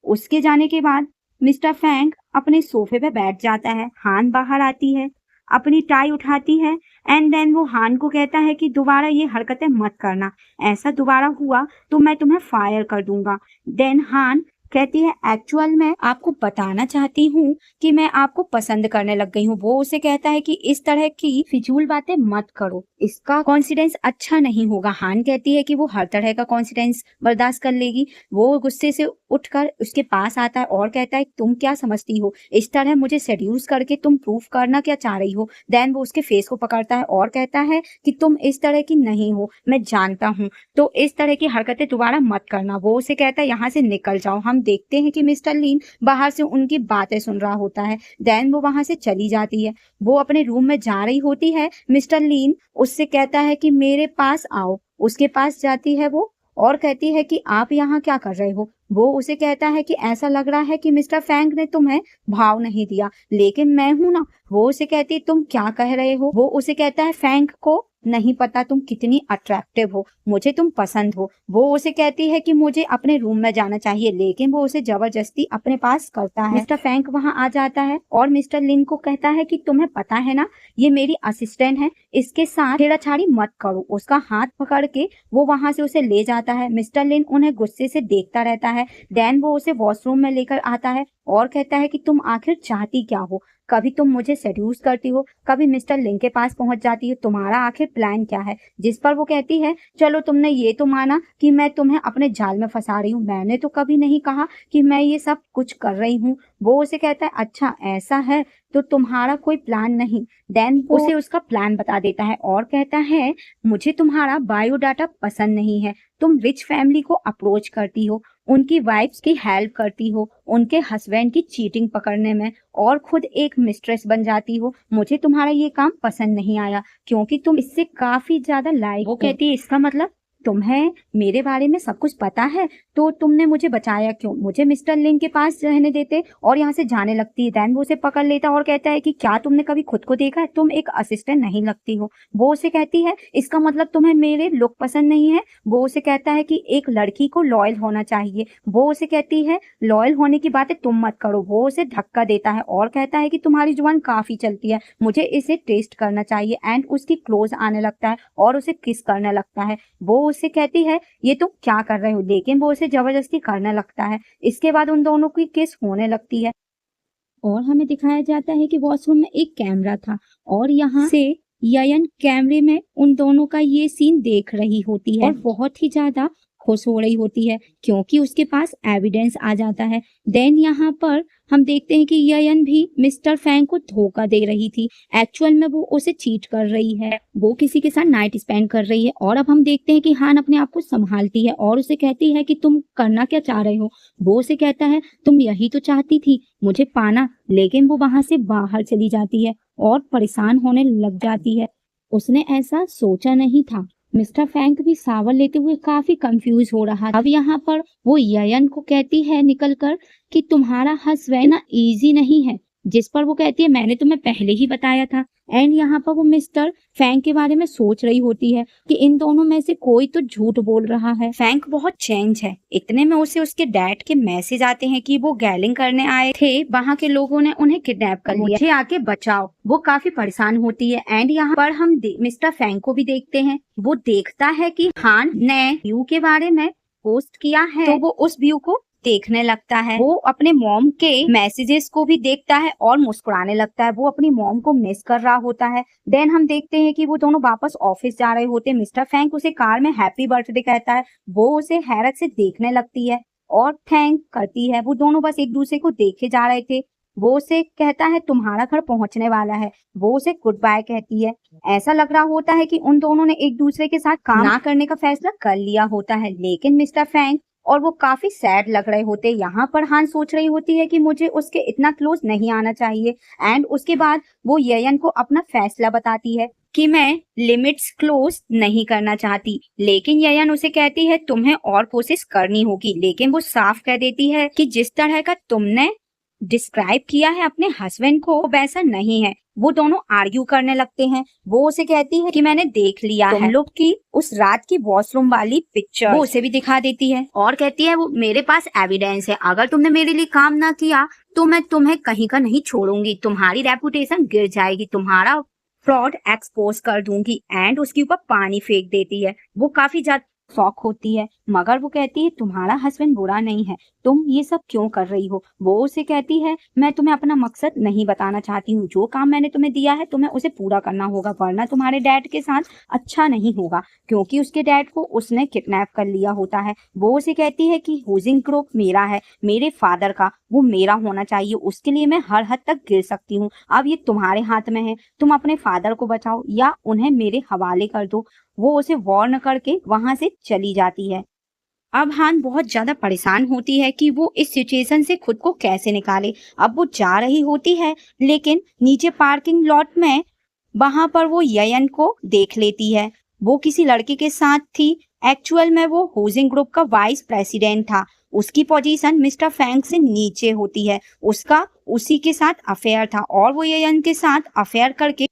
उसके जाने के बाद मिस्टर फैंग अपने सोफे पे बैठ जाता है। हान बाहर आती है, अपनी टाई उठाती है एंड देन वो हान को कहता है कि दोबारा ये हरकतें मत करना, ऐसा दोबारा हुआ तो मैं तुम्हें फायर कर दूंगा। देन हान कहती है एक्चुअल में आपको बताना चाहती हूँ कि मैं आपको पसंद करने लग गई हूँ। वो उसे कहता है कि इस तरह की फिजूल बातें मत करो, इसका कॉन्सिडेंस अच्छा नहीं होगा। हान कहती है कि वो हर तरह का कॉन्सिडेंस बर्दाश्त कर लेगी। वो गुस्से से उठकर उसके पास आता है और कहता है तुम क्या समझती हो, इस तरह मुझे सेड्यूस करके तुम प्रूफ करना क्या चाह रही हो। देन वो उसके फेस को पकड़ता है और कहता है कि तुम इस तरह की नहीं हो, मैं जानता हूँ, तो इस तरह की हरकतें दोबारा मत करना। वो उसे कहता है यहाँ से निकल जाओ। हम देखते हैं कि मिस्टर लीन बाहर से उनकी बातें सुन रहा होता है। देन वो वहां से चली जाती है। वो अपने रूम में जा रही होती है। मिस्टर लीन उससे कहता है कि मेरे पास आओ। उसके पास जाती है वो और कहती है कि आप यहाँ क्या कर रहे हो। वो उसे कहता है कि ऐसा लग रहा है कि मिस्टर फैंग ने तुम्हें भाव नहीं दिया, लेकिन मैं हूं ना। वो उसे कहती तुम क्या कह रहे हो। वो उसे कहता है फैंग को नहीं पता तुम कितनी अट्रैक्टिव हो, मुझे तुम पसंद हो। वो उसे कहती है कि मुझे अपने रूम में जाना चाहिए, लेकिन वो उसे जबरदस्ती अपने पास करता है। मिस्टर फैंक वहां आ जाता है और मिस्टर लिन को कहता है कि तुम्हें पता है ना ये मेरी असिस्टेंट है, इसके साथ छेड़छाड़ी मत करो। उसका हाथ पकड़ के वो वहां से उसे ले जाता है। मिस्टर लिन उन्हें गुस्से से देखता रहता है। देन वो उसे वॉशरूम में लेकर आता है और कहता है कि तुम आखिर चाहती क्या हो। कभी तुम मुझे सेड्यूस करती हो, कभी मिस्टर लिन के पास पहुंच जाती हो, तुम्हारा आखिर प्लान क्या है। जिस पर वो कहती है चलो तुमने ये तो माना कि मैं तुम्हें अपने जाल में फंसा रही हूँ, मैंने तो कभी नहीं कहा कि मैं ये सब कुछ कर रही हूँ। वो उसे कहता है अच्छा ऐसा है तो तुम्हारा कोई प्लान नहीं। देन उसे उसका प्लान बता देता है और कहता है मुझे तुम्हारा बायोडाटा पसंद नहीं है। तुम रिच फैमिली को अप्रोच करती हो, उनकी वाइफ्स की हेल्प करती हो, उनके हस्बैंड की चीटिंग पकड़ने में, और खुद एक मिस्ट्रेस बन जाती हो। मुझे तुम्हारा ये काम पसंद नहीं आया क्योंकि तुम इससे काफी ज्यादा लायक। वो कहती है इसका मतलब तुम्हें मेरे बारे में सब कुछ पता है तो तुमने मुझे बचाया क्यों? मुझे मिस्टर लिन के पास रहने देते और यहाँ से जाने लगती। देन वो उसे पकड़ लेता और कहता है कि क्या तुमने कभी खुद को देखा है? तुम एक असिस्टेंट नहीं लगती हो। वो उसे कहती है इसका मतलब तुम्हें मेरे लुक पसंद नहीं है। वो उसे कहता है कि एक लड़की को लॉयल होना चाहिए। वो उसे कहती है लॉयल होने की बातें तुम मत करो। वो उसे धक्का देता है और कहता है कि तुम्हारी जुबान काफी चलती है, मुझे इसे टेस्ट करना चाहिए। एंड उसकी क्लोज आने लगता है और उसे किस करने लगता है। वो उसे कहती है ये तुम क्या कर रहे हो, लेकिन वो उसे जबरदस्ती करने लगता है। इसके बाद उन दोनों की किस होने लगती है और हमें दिखाया जाता है कि वॉशरूम में एक कैमरा था और यहाँ से ययन कैमरे में उन दोनों का ये सीन देख रही होती है और बहुत ही ज्यादा खुश हो रही होती है क्योंकि उसके पास एविडेंस आ जाता है। देन यहाँ पर हम देखते हैं कि ययन भी मिस्टर फैंग को धोखा दे रही थी। एक्चुअल में वो उसे चीट कर रही है, वो किसी के साथ नाइट स्पेंड कर रही है। और अब हम देखते हैं कि हान अपने आप को संभालती है और उसे कहती है कि तुम करना क्या चाह रहे हो। वो उसे कहता है तुम यही तो चाहती थी, मुझे पाना। लेकिन वो वहां से बाहर चली जाती है और परेशान होने लग जाती है। उसने ऐसा सोचा नहीं था। मिस्टर फैंक भी सावर लेते हुए काफी कंफ्यूज हो रहा था। अब यहाँ पर वो ययन को कहती है निकलकर कि तुम्हारा हस्बैंड ना इजी नहीं है, जिस पर वो कहती है मैंने तुम्हें पहले ही बताया था। एंड यहाँ पर वो मिस्टर फैंक के बारे में सोच रही होती है कि इन दोनों में से कोई तो झूठ बोल रहा है। फैंक बहुत चेंज है। इतने में उसे उसके डैड के मैसेज आते हैं कि वो गैलिंग करने आए थे, वहाँ के लोगों ने उन्हें किडनैप कर लिया, मुझे आके बचाओ। वो काफी परेशान होती है। एंड यहाँ पर हम मिस्टर फैंक को भी देखते हैं। वो देखता है कि हान ने व्यू के बारे में पोस्ट किया है तो वो उस व्यू को देखने लगता है। वो अपने मॉम के मैसेजेस को भी देखता है और मुस्कुराने लगता है। वो अपनी मॉम को मिस कर रहा होता है। देन हम देखते हैं कि वो दोनों वापस ऑफिस जा रहे होते हैं। मिस्टर फैंक उसे कार में हैप्पी बर्थडे कहता है। वो उसे हैरत से देखने लगती है और थैंक करती है। वो दोनों बस एक दूसरे को देखे जा रहे थे। वो उसे कहता है तुम्हारा घर पहुंचने वाला है। वो उसे गुड बाय कहती है। ऐसा लग रहा होता है कि उन दोनों ने एक दूसरे के साथ काम ना करने का फैसला कर लिया होता है। लेकिन मिस्टर फैंक और वो काफी सैड लग रहे होते। यहाँ पर हान सोच रही होती है कि मुझे उसके इतना क्लोज नहीं आना चाहिए। एंड उसके बाद वो ययन को अपना फैसला बताती है कि मैं लिमिट्स क्लोज नहीं करना चाहती। लेकिन ययन उसे कहती है तुम्हें और कोशिश करनी होगी। लेकिन वो साफ कह देती है कि जिस तरह का तुमने डिस्क्राइब किया है अपने हस्बैंड को वैसा नहीं है। वो दोनों आर्ग्यू करने लगते हैं। वो उसे कहती है कि मैंने देख लिया है तुम लोग की उस रात की वॉशरूम वाली पिक्चर। वो उसे भी दिखा देती है और कहती है वो मेरे पास एविडेंस है, अगर तुमने मेरे लिए काम ना किया तो मैं तुम्हें कहीं का नहीं छोड़ूंगी, तुम्हारी रेपुटेशन गिर जाएगी, तुम्हारा फ्रॉड एक्सपोज कर दूंगी। एंड उसके ऊपर पानी फेंक देती है। वो काफी ज्यादा शॉक होती है मगर वो कहती है तुम्हारा हस्बैंड बुरा नहीं है, तुम ये सब क्यों कर रही हो। वो उसे कहती है मैं तुम्हें अपना मकसद नहीं बताना चाहती हूँ, जो काम मैंने तुम्हें दिया है तुम्हें उसे पूरा करना होगा, वरना तुम्हारे डैड के साथ अच्छा नहीं होगा, क्योंकि उसके डैड को उसने किडनैप कर लिया होता है। वो उसे कहती है कि हुजिंग ग्रुप मेरा है, मेरे फादर का, वो मेरा होना चाहिए, उसके लिए मैं हर हद तक गिर सकती हूँ। अब ये तुम्हारे हाथ में है, तुम अपने फादर को बचाओ या उन्हें मेरे हवाले कर दो। वो उसे वार्न करके वहां से चली जाती है। अब हान बहुत ज्यादा परेशान होती है कि वो इस सिचुएशन से खुद को कैसे निकाले। अब वो जा रही होती है लेकिन नीचे पार्किंग लॉट में वहां पर वो ययन को देख लेती है। वो किसी लड़के के साथ थी। एक्चुअल में वो हुजिंग ग्रुप का वाइस प्रेसिडेंट था। उसकी पोजीशन मिस्टर फैंक से नीचे होती है। उसका उसी के साथ अफेयर था और वो ययन के साथ अफेयर करके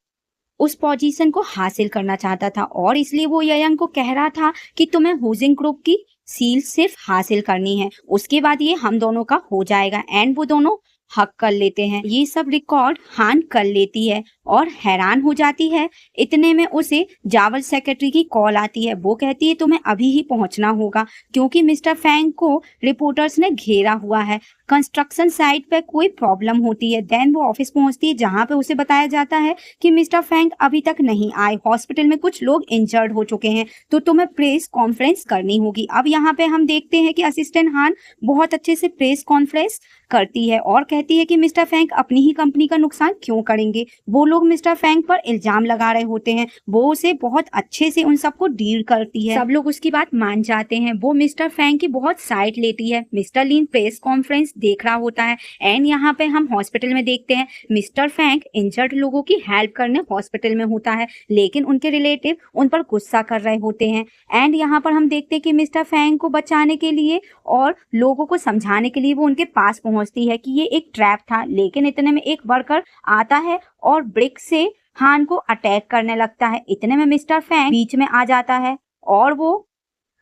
उस पोजीशन को हासिल करना चाहता था और इसलिए वो ययन को कह रहा था कि तुम्हें हुजिंग ग्रुप की सील सिर्फ हासिल करनी है, उसके बाद ये हम दोनों का हो जाएगा। एंड वो दोनों हक कर लेते हैं। ये सब रिकॉर्ड हान कर लेती है और हैरान हो जाती है। इतने में उसे जावल सेक्रेटरी की कॉल आती है। वो कहती है तुम्हें अभी ही पहुंचना होगा क्योंकि मिस्टर फैंग को रिपोर्टर्स ने घेरा हुआ है। कंस्ट्रक्शन साइट पे कोई प्रॉब्लम होती है। देन वो ऑफिस पहुंचती है जहां पे उसे बताया जाता है कि मिस्टर फैंग अभी तक नहीं आए, हॉस्पिटल में कुछ लोग इंजर्ड हो चुके हैं, तो तुम्हें प्रेस कॉन्फ्रेंस करनी होगी। अब यहाँ पे हम देखते हैं कि असिस्टेंट हान बहुत अच्छे से प्रेस कॉन्फ्रेंस करती है और कहती कहती है कि मिस्टर फैंग अपनी ही कंपनी का नुकसान क्यों करेंगे। वो लोग मिस्टर फैंग पर इल्जाम लगा रहे होते हैं। वो उसे बहुत अच्छे से उन सबको डील करती है। सब लोग उसकी बात मान जाते हैं। वो मिस्टर फैंग की बहुत साइड लेती है। मिस्टर लिन प्रेस कॉन्फ्रेंस देख रहा होता है एंड यहाँ पे हम हॉस्पिटल में देखते हैं मिस्टर फैंग इंजर्ड लोगों की हेल्प करने हॉस्पिटल में होता है, लेकिन उनके रिलेटिव उन पर गुस्सा कर रहे होते हैं। एंड यहाँ पर हम देखते हैं कि मिस्टर फैंग को बचाने के लिए और लोगों को समझाने के लिए वो उनके पास पहुंचती है कि ये एक ट्रैप था, लेकिन इतने में एक वर्कर आता है और ब्रिक से हान को अटैक करने लगता है। इतने में मिस्टर फैंग बीच में आ जाता है और वो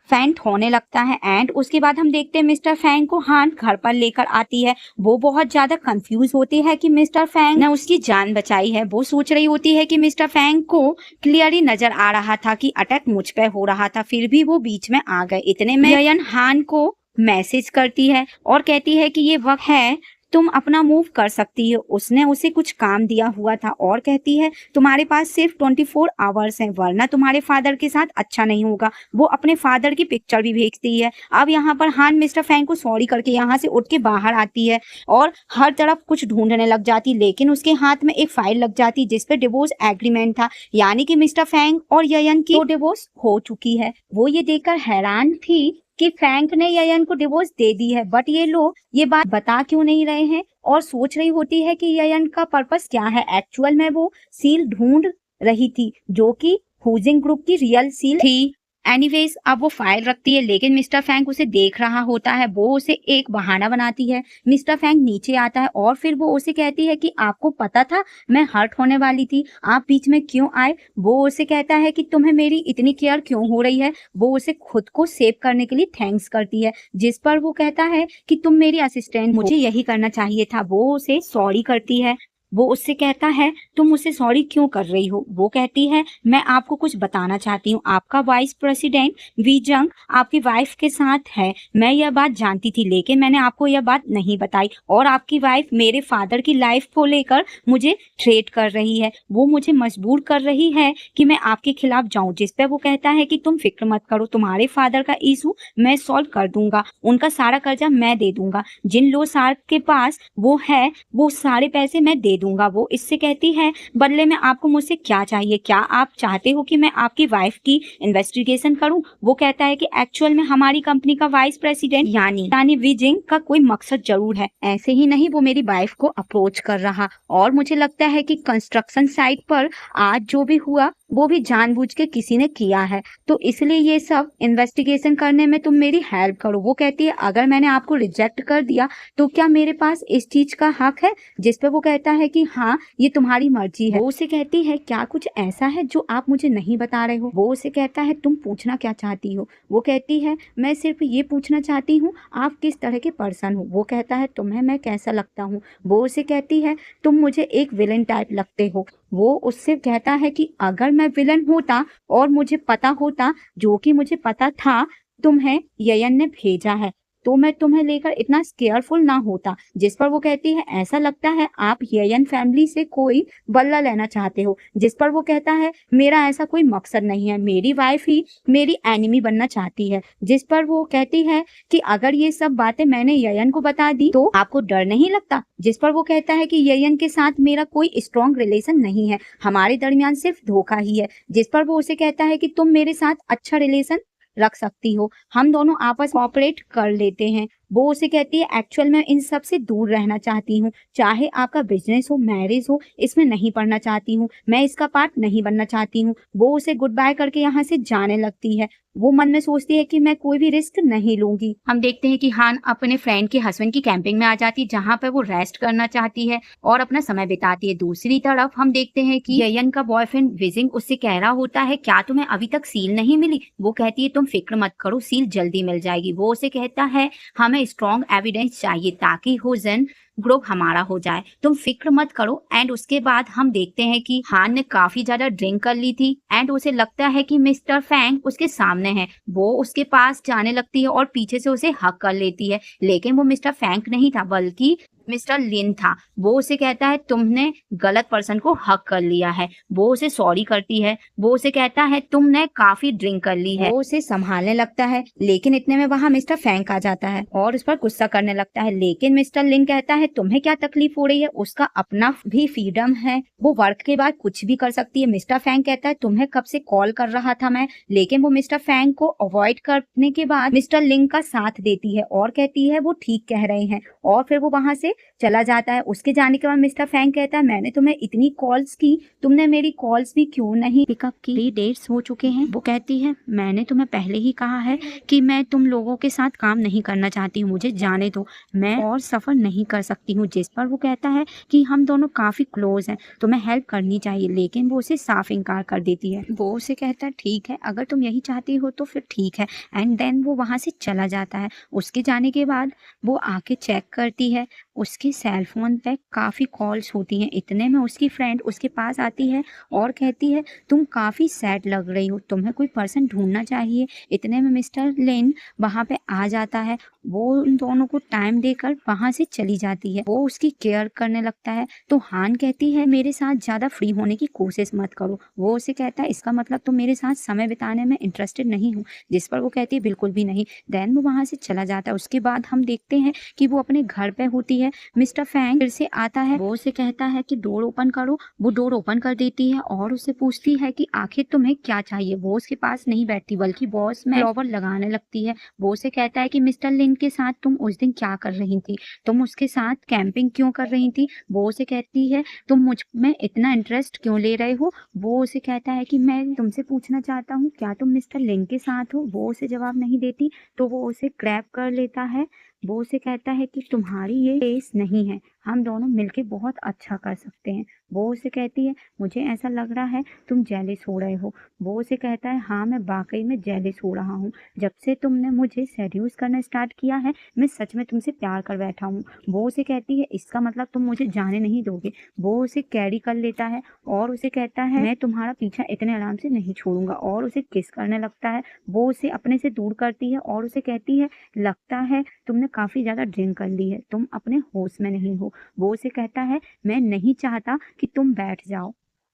फेंट होने लगता है। एंड उसके बाद हम देखते हैं मिस्टर फैंग को हान घर पर लेकर आती है। वो बहुत ज्यादा कंफ्यूज होती है कि मिस्टर फैंग ने उसकी जान बचाई है। वो सोच रही होती है कि मिस्टर फैंग को क्लियरली नजर आ रहा था कि अटैक मुझ पे हो रहा था, फिर भी वो बीच में आ गए। इतने में ययन हान को मैसेज करती है और कहती है कि ये वक्त है, तुम अपना मूव कर सकती हो। उसने उसे कुछ काम दिया हुआ था और कहती है तुम्हारे पास सिर्फ 24 आवर्स हैं, वरना तुम्हारे फादर के साथ अच्छा नहीं होगा। वो अपने फादर की पिक्चर भी भेजती है। अब यहाँ पर हान मिस्टर फैंग को सॉरी करके यहाँ से उठ के बाहर आती है और हर तरफ कुछ ढूंढने लग जाती, लेकिन उसके हाथ में एक फाइल लग जाती जिसपे डिवोर्स एग्रीमेंट था, यानी कि मिस्टर फैंग और ययन की डिवोर्स हो चुकी है। वो ये देखकर हैरान थी कि फैंक ने ययन को डिवोर्स दे दी है, बट ये लोग ये बात बता क्यों नहीं रहे हैं और सोच रही होती है कि ययन का पर्पस क्या है। एक्चुअल में वो सील ढूंढ रही थी जो कि हुजिंग ग्रुप की रियल सील थी। एनीवेज अब वो फाइल रखती है, लेकिन मिस्टर फैंग उसे देख रहा होता है। वो उसे एक बहाना बनाती है। मिस्टर फैंग नीचे आता है और फिर वो उसे कहती है कि आपको पता था मैं हर्ट होने वाली थी, आप बीच में क्यों आए। वो उसे कहता है कि तुम्हें मेरी इतनी केयर क्यों हो रही है। वो उसे खुद को सेव करने के लिए थैंक्स करती है, जिस पर वो कहता है कि तुम मेरी असिस्टेंट, मुझे यही करना चाहिए था। वो उसे सॉरी करती है। वो उससे कहता है तुम मुझसे सॉरी क्यों कर रही हो। वो कहती है मैं आपको कुछ बताना चाहती हूँ, आपका वाइस प्रेसिडेंट वी जंग आपकी वाइफ के साथ है। मैं यह बात जानती थी, लेकिन मैंने आपको यह बात नहीं बताई और आपकी वाइफ मेरे फादर की लाइफ को लेकर मुझे थ्रेट कर रही है। वो मुझे मजबूर कर रही है कि मैं आपके खिलाफ जाऊं, जिस पे वो कहता है कि तुम फिक्र मत करो, तुम्हारे फादर का इशू मैं सॉल्व कर दूंगा, उनका सारा कर्जा मैं दे दूंगा, जिन लो सार के पास वो है वो सारे पैसे मैं दे दूंगा। वो इससे कहती है बदले में आपको मुझसे क्या चाहिए, क्या आप चाहते हो कि मैं आपकी वाइफ की इन्वेस्टिगेशन करूं। वो कहता है कि एक्चुअल में हमारी कंपनी का वाइस प्रेसिडेंट यानी विजिंग का कोई मकसद जरूर है। ऐसे ही नहीं, वो मेरी वाइफ को अप्रोच कर रहा और मुझे लगता है कि कंस्ट्रक्शन साइट पर आज जो भी हुआ वो भी जानबूझ के किसी ने किया है, तो इसलिए ये सब इन्वेस्टिगेशन करने में तुम मेरी हेल्प करो। वो कहती है अगर मैंने आपको रिजेक्ट कर दिया तो क्या मेरे पास इस चीज का हक है, जिस पे वो कहता है कि हाँ ये तुम्हारी मर्जी है। वो उसे कहती है क्या कुछ ऐसा है जो आप मुझे नहीं बता रहे हो। वो उसे कहता है तुम पूछना क्या चाहती हो। वो कहती है मैं सिर्फ ये पूछना चाहती हूँ आप किस तरह के पर्सन हो। वो कहता है तुम्हें मैं कैसा लगता हूँ। वो उसे कहती है तुम मुझे एक विलन टाइप लगते हो। वो उससे कहता है कि अगर मैं विलन होता और मुझे पता होता, जो कि मुझे पता था तुम्हें ययन ने भेजा है, तो मैं तुम्हें लेकर इतना स्केयरफुल ना होता। जिस पर वो कहती है ऐसा लगता है आप ययन फैमिली से कोई बदला लेना चाहते हो। जिस पर वो कहता है मेरा ऐसा कोई मकसद नहीं है, मेरी वाइफ ही मेरी एनिमी बनना चाहती है। जिस पर वो कहती है कि अगर ये सब बातें मैंने ययन को बता दी तो आपको डर नहीं लगता। जिस पर वो कहता है कि ययन के साथ मेरा कोई स्ट्रॉन्ग रिलेशन नहीं है, हमारे दरमियान सिर्फ धोखा ही है। जिस पर वो उसे कहता है कि तुम मेरे साथ अच्छा रिलेशन रख सकती हो, हम दोनों आपस कोऑपरेट कर लेते हैं। वो उसे कहती है एक्चुअल में इन सब से दूर रहना चाहती हूँ, चाहे आपका बिजनेस हो मैरिज हो, इसमें नहीं पढ़ना चाहती हूँ, मैं इसका पार्ट नहीं बनना चाहती हूँ। वो उसे गुड बाय करके यहाँ से जाने लगती है। वो मन में सोचती है कि मैं कोई भी रिस्क नहीं लूंगी। हम देखते हैं कि हान अपने फ्रेंड के हस्बैंड की कैंपिंग में आ जाती है, जहाँ पर वो रेस्ट करना चाहती है और अपना समय बिताती है। दूसरी तरफ हम देखते हैं कि ययन का बॉयफ्रेंड विजिंग उससे कह रहा होता है क्या तुम्हें अभी तक सील नहीं मिली। वो कहती है तुम फिक्र मत करो, सील जल्दी मिल जाएगी। वो उसे कहता है हमें स्ट्रॉन्ग एविडेंस चाहिए ताकि हुजन ग्रुप हमारा हो जाए, तुम फिक्र मत करो। एंड उसके बाद हम देखते हैं कि हान ने काफी ज्यादा ड्रिंक कर ली थी एंड उसे लगता है कि मिस्टर फैंग उसके सामने है। वो उसके पास जाने लगती है और पीछे से उसे हक कर लेती है, लेकिन वो मिस्टर फैंग नहीं था बल्कि मिस्टर लिन था। वो उसे कहता है तुमने गलत पर्सन को हक कर लिया है। वो उसे सॉरी करती है। वो उसे कहता है तुमने काफी ड्रिंक कर ली है। वो उसे संभालने लगता है, लेकिन इतने में वहाँ मिस्टर फैंक आ जाता है और उस पर गुस्सा करने लगता है, लेकिन मिस्टर लिन कहता है तुम्हें क्या तकलीफ हो रही है, उसका अपना भी फ्रीडम है, वो वर्क के बाद कुछ भी कर सकती है। मिस्टर फैंग कहता है तुम्हें कब से कॉल कर रहा था मैं, लेकिन वो मिस्टर फैंग को अवॉइड करने के बाद मिस्टर लिंग का साथ देती है और कहती है वो ठीक कह रहे हैं, और फिर वो वहां से चला जाता है। उसके जाने के बाद मिस्टर फैंग कहता है मैंने तुम्हें इतनी कॉल्स की, तुमने मेरी कॉल्स भी क्यों नहीं पिकअप की, 3 डेट्स हो चुके हैं। वो कहती है मैंने तुम्हें पहले ही कहा है कि मैं तुम लोगों के साथ काम नहीं करना चाहती हूँ, मुझे जाने दो, मैं और सफर नहीं कर सकती हूँ। जिस पर वो कहता है कि हम दोनों काफी क्लोज हैं, तुम्हें हेल्प करनी चाहिए, लेकिन वो उसे साफ इनकार कर देती है। वो उसे कहता है ठीक है, अगर तुम यही चाहती हो तो फिर ठीक है, एंड देन वो वहां से चला जाता है। उसके जाने के बाद वो आके चेक करती है, उसके सेल फोन पे काफी कॉल्स होती हैं। इतने में उसकी फ्रेंड उसके पास आती है और कहती है तुम काफी सैड लग रही हो, तुम्हें कोई पर्सन ढूंढना चाहिए। इतने में मिस्टर लिन वहां पे आ जाता है, वो उन दोनों को टाइम देकर वहां से चली जाती है। वो उसकी केयर करने लगता है, तो हान कहती है मेरे साथ ज्यादा फ्री होने की कोशिश मत करो। वो उसे कहता है इसका मतलब तुम मेरे साथ समय बिताने में इंटरेस्टेड नहीं हो, जिस पर वो कहती है बिल्कुल भी नहीं। देन वो वहां से चला जाता है। उसके बाद हम देखते हैं कि वो अपने घर पे होती है। मिस्टर फैंग फिर से आता है, वो उसे कहता है कि डोर ओपन करो। वो डोर ओपन कर देती है और उससे पूछती है कि आखिर तुम्हें क्या चाहिए। वो उसके पास नहीं बैठती बल्कि बॉस में फ्लावर लगाने लगती है। वो उसे कहता है कि मिस्टर लिन के साथ तुम उस दिन क्या कर रही थी, तुम उसके साथ कैंपिंग क्यों कर रही थी। वो उसे कहती है तुम मुझ में इतना इंटरेस्ट क्यों ले रहे हो। वो उसे कहता है कि मैं तुमसे पूछना चाहता हूँ क्या तुम मिस्टर लिन के साथ हो। वो उसे जवाब नहीं देती, तो वो उसे ग्रैब कर लेता है। वो उसे कहता है कि तुम्हारी ये टेस्ट नहीं है, हम दोनों मिलके बहुत अच्छा कर सकते हैं। वो उसे कहती है मुझे ऐसा लग रहा है तुम जेलिस हो रहे हो। वो उसे कहता है हाँ मैं वाकई में जेलिस हो रहा हूँ, जब से तुमने मुझे सेड्यूस करना स्टार्ट किया है मैं सच में तुमसे प्यार कर बैठा हूँ। वो उसे कहती है इसका मतलब तुम मुझे जाने नहीं दोगे। वो उसे कैरी कर लेता है और उसे कहता है मैं तुम्हारा पीछा इतने आराम से नहीं छोड़ूंगा, और उसे किस करने लगता है। वो उसे अपने से दूर करती है और उसे कहती है लगता है तुमने काफी ज्यादा ड्रिंक कर ली है, तुम अपने होश में नहीं हो। वो उसे कहता है मैं नहीं चाहता कि तुम बैठ जाओ,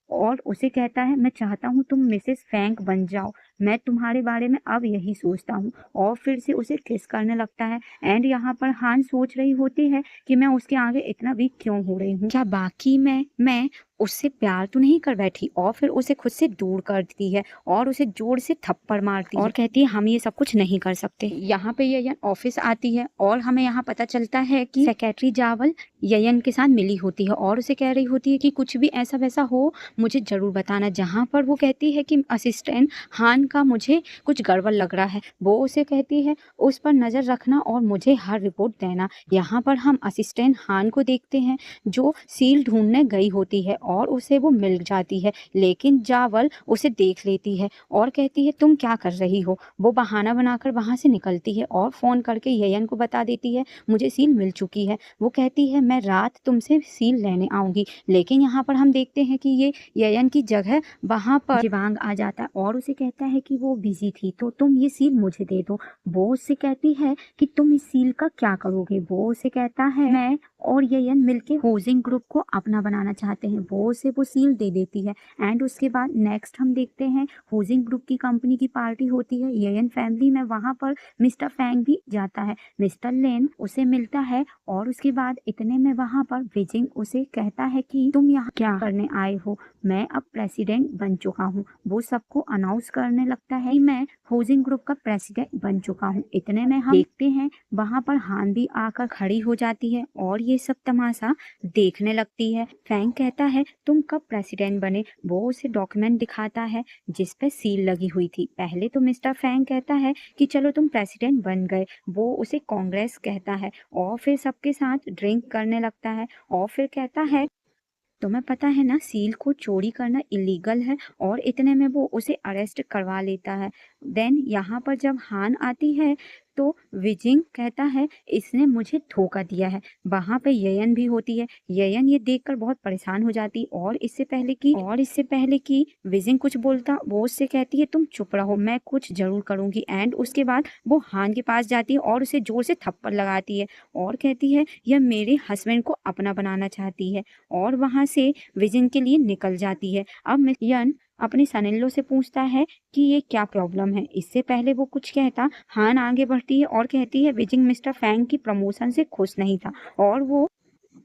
और उसे कहता है मैं चाहता हूँ तुम मिसेस फैंक बन जाओ, मैं तुम्हारे बारे में अब यही सोचता हूँ। और फिर से उसे किस करने लगता है। एंड यहाँ पर हान सोच रही होती है कि मैं उसके आगे इतना वीक क्यों हो रही हूँ, क्या बाकी मैं उससे प्यार तो नहीं कर बैठी। और फिर उसे खुद से दूर कर देती है और उसे जोर से थप्पड़ मारती है और कहती है हम ये सब कुछ नहीं कर सकते। यहाँ पे ययन ऑफिस आती है और हमें यहाँ पता चलता है कि सेक्रेटरी जावल ययन के साथ मिली होती है और उसे कह रही होती है कि कुछ भी ऐसा वैसा हो मुझे जरूर बताना। जहाँ पर वो कहती है कि असिस्टेंट हान का मुझे कुछ गड़बड़ लग रहा है। वो उसे कहती है उस पर नजर रखना और मुझे हर रिपोर्ट देना। यहाँ पर हम असिस्टेंट हान को देखते हैं जो सील ढूंढने गई होती है और उसे वो मिल जाती है, लेकिन जावल उसे देख लेती है और कहती है तुम क्या कर रही हो। वो बहाना बनाकर वहां से निकलती है और फोन करके ययन को बता देती है मुझे सील मिल चुकी है। वो कहती है मैं रात तुमसे सील लेने आऊंगी, लेकिन यहाँ पर हम देखते हैं कि ये ययन की जगह वहां पर जिवांग आ जाता है और उसे कहता है कि वो बिजी थी तो तुम ये सील मुझे दे दो। वो उससे कहती है कि तुम इस सील का क्या करोगे। वो उसे कहता है मैं और ययन मिलके होजिंग ग्रुप को अपना बनाना चाहते हैं। वो उसे वो सील दे देती है। एंड उसके बाद नेक्स्ट हम देखते हैं होजिंग ग्रुप की कंपनी की पार्टी होती है ययन फैमिली में। वहां पर मिस्टर फैंग भी जाता है। मिस्टर लेन उसे मिलता है और उसके बाद इतने में वहां पर विजिंग उसे कहता है कि तुम यहाँ क्या करने आए हो, मैं अब प्रेसिडेंट बन चुका हूँ। वो सबको अनाउंस करने लगता है कि मैं होजिंग ग्रुप का प्रेसिडेंट बन चुका हूँ। इतने में हम देखते हैं वहां पर हान भी आकर खड़ी हो जाती है और ये सब तमाशा देखने लगती है। फैंग कहता है तुम कब प्रेसिडेंट बने। वो उसे डॉक्यूमेंट दिखाता है जिस पे सील लगी हुई थी। पहले तो मिस्टर फैंग कहता है कि चलो तुम प्रेसिडेंट बन गए। वो उसे कांग्रेस कहता है और फिर सबके साथ ड्रिंक करने लगता है और फिर कहता है तुम्हें पता है ना सील को चोरी करना इलीगल है, और इतने में वो उसे अरेस्ट करवा लेता है। देन यहाँ पर जब हान आती है तो विजिंग कहता है इसने मुझे धोखा दिया है। वहां पे ययन भी होती है। ययन ये देखकर बहुत परेशान हो जाती और इससे पहले कि विजिंग कुछ बोलता वो उससे कहती है तुम चुप रहो, मैं कुछ जरूर करूंगी। एंड उसके बाद वो हान के पास जाती है और उसे जोर से थप्पड़ लगाती है और कहती है यह मेरे हस्बैंड को अपना बनाना चाहती है, और वहां से विजिंग के लिए निकल जाती है। अब यन अपने सनिल्लो से पूछता है कि ये क्या प्रॉब्लम है। इससे पहले वो कुछ कहता हान आगे बढ़ती है और कहती है विजिंग मिस्टर फैंग की प्रमोशन से खुश नहीं था और वो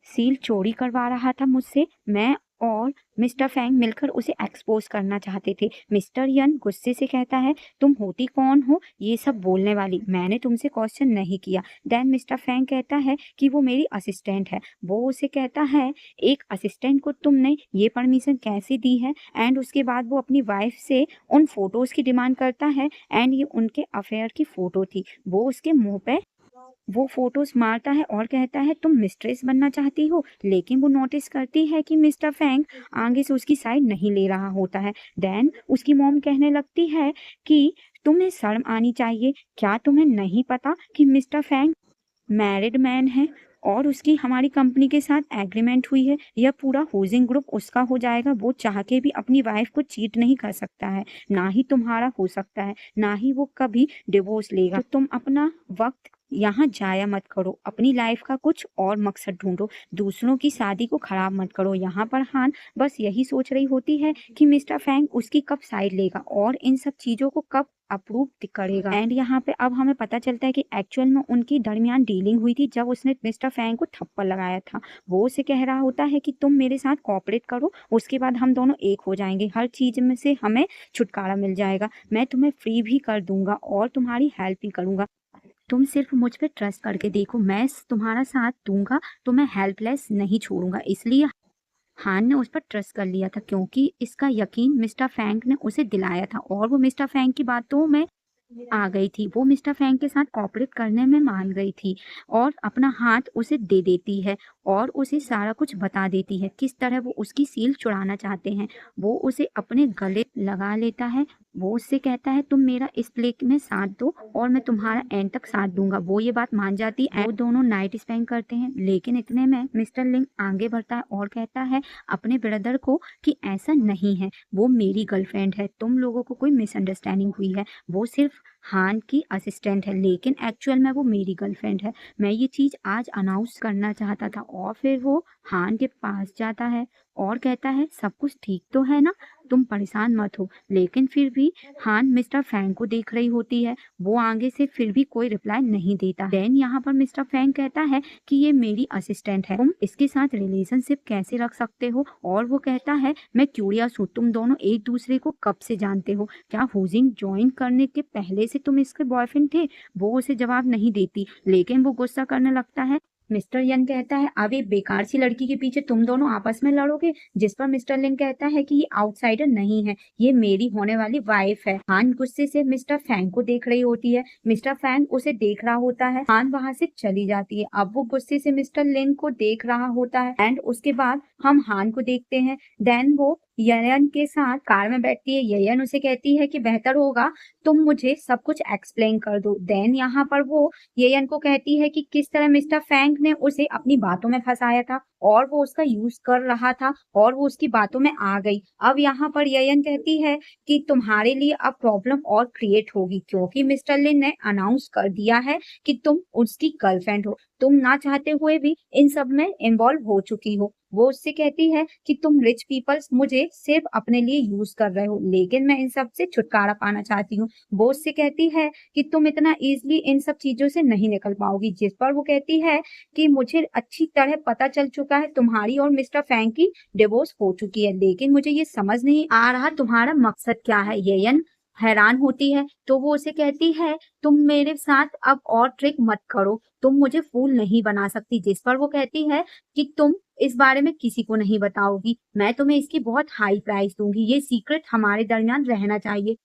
सील चोरी करवा रहा था मुझसे। मैं और मिस्टर फैंग मिलकर उसे एक्सपोज करना चाहते थे। मिस्टर यन गुस्से से कहता है, तुम होती कौन हो ये सब बोलने वाली? मैंने तुमसे क्वेश्चन नहीं किया। देन मिस्टर फैंग कहता है कि वो मेरी असिस्टेंट है। वो उसे कहता है, एक असिस्टेंट को तुमने ये परमिशन कैसे दी है? एंड उसके बाद वो अपनी वाइफ से उन फोटोज की डिमांड करता है एंड ये उनके अफेयर की फोटो थी। वो उसके मुंह पे वो फोटोज मारता है और कहता है, तुम मिस्ट्रेस बनना चाहती हो? लेकिन वो नोटिस करती है कि मिस्टर फैंग आगे से उसकी साइड नहीं ले रहा होता है। देन उसकी मॉम कहने लगती है कि तुम्हें शर्म आनी चाहिए। क्या तुम्हें नहीं पता कि मिस्टर फैंग मैरिड मैन है और उसकी हमारी कंपनी के साथ एग्रीमेंट हुई है? यह पूरा होजिंग ग्रुप उसका हो जाएगा। वो चाह के भी अपनी वाइफ को चीट नहीं कर सकता है, ना ही तुम्हारा हो सकता है, ना ही वो कभी डिवोर्स लेगा। तो तुम अपना वक्त यहाँ जाया मत करो, अपनी लाइफ का कुछ और मकसद ढूंढो, दूसरों की शादी को खराब मत करो। यहाँ पर हान बस यही सोच रही होती है कि मिस्टर फैंग उसकी कब साइड लेगा और इन सब चीजों को कब अप्रूव करेगा। एंड यहाँ पे अब हमें पता चलता है कि एक्चुअल में उनकी दरमियान डीलिंग हुई थी जब उसने मिस्टर फैंग को थप्पड़ लगाया था। वो उसे कह रहा होता है कि तुम मेरे साथ कोऑपरेट करो, उसके बाद हम दोनों एक हो जाएंगे, हर चीज में से हमें छुटकारा मिल जाएगा, मैं तुम्हें फ्री भी कर दूंगा और तुम्हारी हेल्प भी करूंगा। तुम सिर्फ मुझ पे ट्रस्ट करके देखो, मैं तुम्हारा साथ दूंगा, तुम्हें हेल्पलेस नहीं छोड़ूंगा। इसलिए हान ने उस पर ट्रस्ट कर लिया था क्योंकि इसका यकीन मिस्टर फैंक ने उसे दिलाया था और वो मिस्टर फैंक की बातों में आ गई थी। वो मिस्टर फैंक के साथ कोऑपरेट करने में मान गई थी और अपना हाथ उसे दे देती है और उसे सारा कुछ बता देती है किस तरह वो उसकी सील चुराना चाहते हैं। वो उसे अपने गले लगा लेता है। वो उससे कहता है, तुम मेरा इस प्ले में साथ दो और मैं तुम्हारा एंड तक साथ दूंगा। वो ये बात मान जाती है। वो दोनों नाइट स्पेंड करते हैं। लेकिन इतने में मिस्टर लिंग आगे बढ़ता है और कहता है अपने ब्रदर को कि ऐसा नहीं है, वो मेरी गर्लफ्रेंड है, तुम लोगों को कोई मिसअंडरस्टैंडिंग हुई है, वो सिर्फ हान की असिस्टेंट है लेकिन एक्चुअल में वो मेरी गर्लफ्रेंड है। मैं ये चीज आज अनाउंस करना चाहता था। और फिर वो हान के पास जाता है और कहता है, सब कुछ ठीक तो है ना, तुम परेशान मत हो। लेकिन फिर भी हान मिस्टर फैंग को देख रही होती है। वो आगे से फिर भी कोई रिप्लाई नहीं देता। देन यहाँ पर मिस्टर फैंग कहता है कि ये मेरी असिस्टेंट है, तुम इसके साथ रिलेशनशिप कैसे रख सकते हो? और वो कहता है, मैं क्यूरियस हूँ, तुम दोनों एक दूसरे को कब से जानते हो? क्या होजिंग ज्वाइन करने के पहले से तुम इसके बॉयफ्रेंड थे? वो उसे जवाब नहीं देती लेकिन वो गुस्सा करने लगता है। मिस्टर यन कहता है, अब एक बेकार सी लड़की के पीछे तुम दोनों आपस में लड़ोगे? जिस पर मिस्टर लिन कहता है कि ये आउटसाइडर नहीं है, ये मेरी होने वाली वाइफ है। हान गुस्से से मिस्टर फैंग को देख रही होती है। मिस्टर फैंग उसे देख रहा होता है। हान वहां से चली जाती है। अब वो गुस्से से मिस्टर लिन को देख रहा होता है एंड उसके बाद हम हान को देखते हैं। देन वो ययन के साथ कार में बैठती है। ययन उसे कहती है कि बेहतर होगा तुम मुझे सब कुछ एक्सप्लेन कर दो। देन यहाँ पर वो येयन को कहती है कि किस तरह मिस्टर फैंक ने उसे अपनी बातों में फंसाया था और वो उसका यूज कर रहा था और वो उसकी बातों में आ गई। अब यहाँ पर येयन कहती है कि तुम्हारे लिए अब प्रॉब्लम और क्रिएट होगी क्योंकि मिस्टर लिन ने अनाउंस कर दिया है कि तुम उसकी गर्लफ्रेंड हो। तुम ना चाहते हुए भी इन सब में इन्वॉल्व हो चुकी हो। वो उससे कहती है कि तुम रिच पीपल्स मुझे सिर्फ अपने लिए यूज कर रहे हो लेकिन मैं इन सब से छुटकारा पाना चाहती हूँ। वो उससे कहती है कि तुम इतना इजीली इन सब चीजों से नहीं निकल पाओगी। जिस पर वो कहती है कि मुझे अच्छी तरह पता चल चुका है तुम्हारी और मिस्टर फैंक की डिवोर्स हो चुकी है लेकिन मुझे ये समझ नहीं आ रहा तुम्हारा मकसद क्या है। येयन हैरान होती है तो वो उसे कहती है, तुम मेरे साथ अब और ट्रिक मत करो, तुम मुझे फूल नहीं बना सकती। जिस पर वो कहती है कि तुम इस बारे में किसी को नहीं बताओगी, मैं तुम्हें इसकी बहुत हाई प्राइस दूंगी, ये सीक्रेट हमारे दरमियान रहना चाहिए।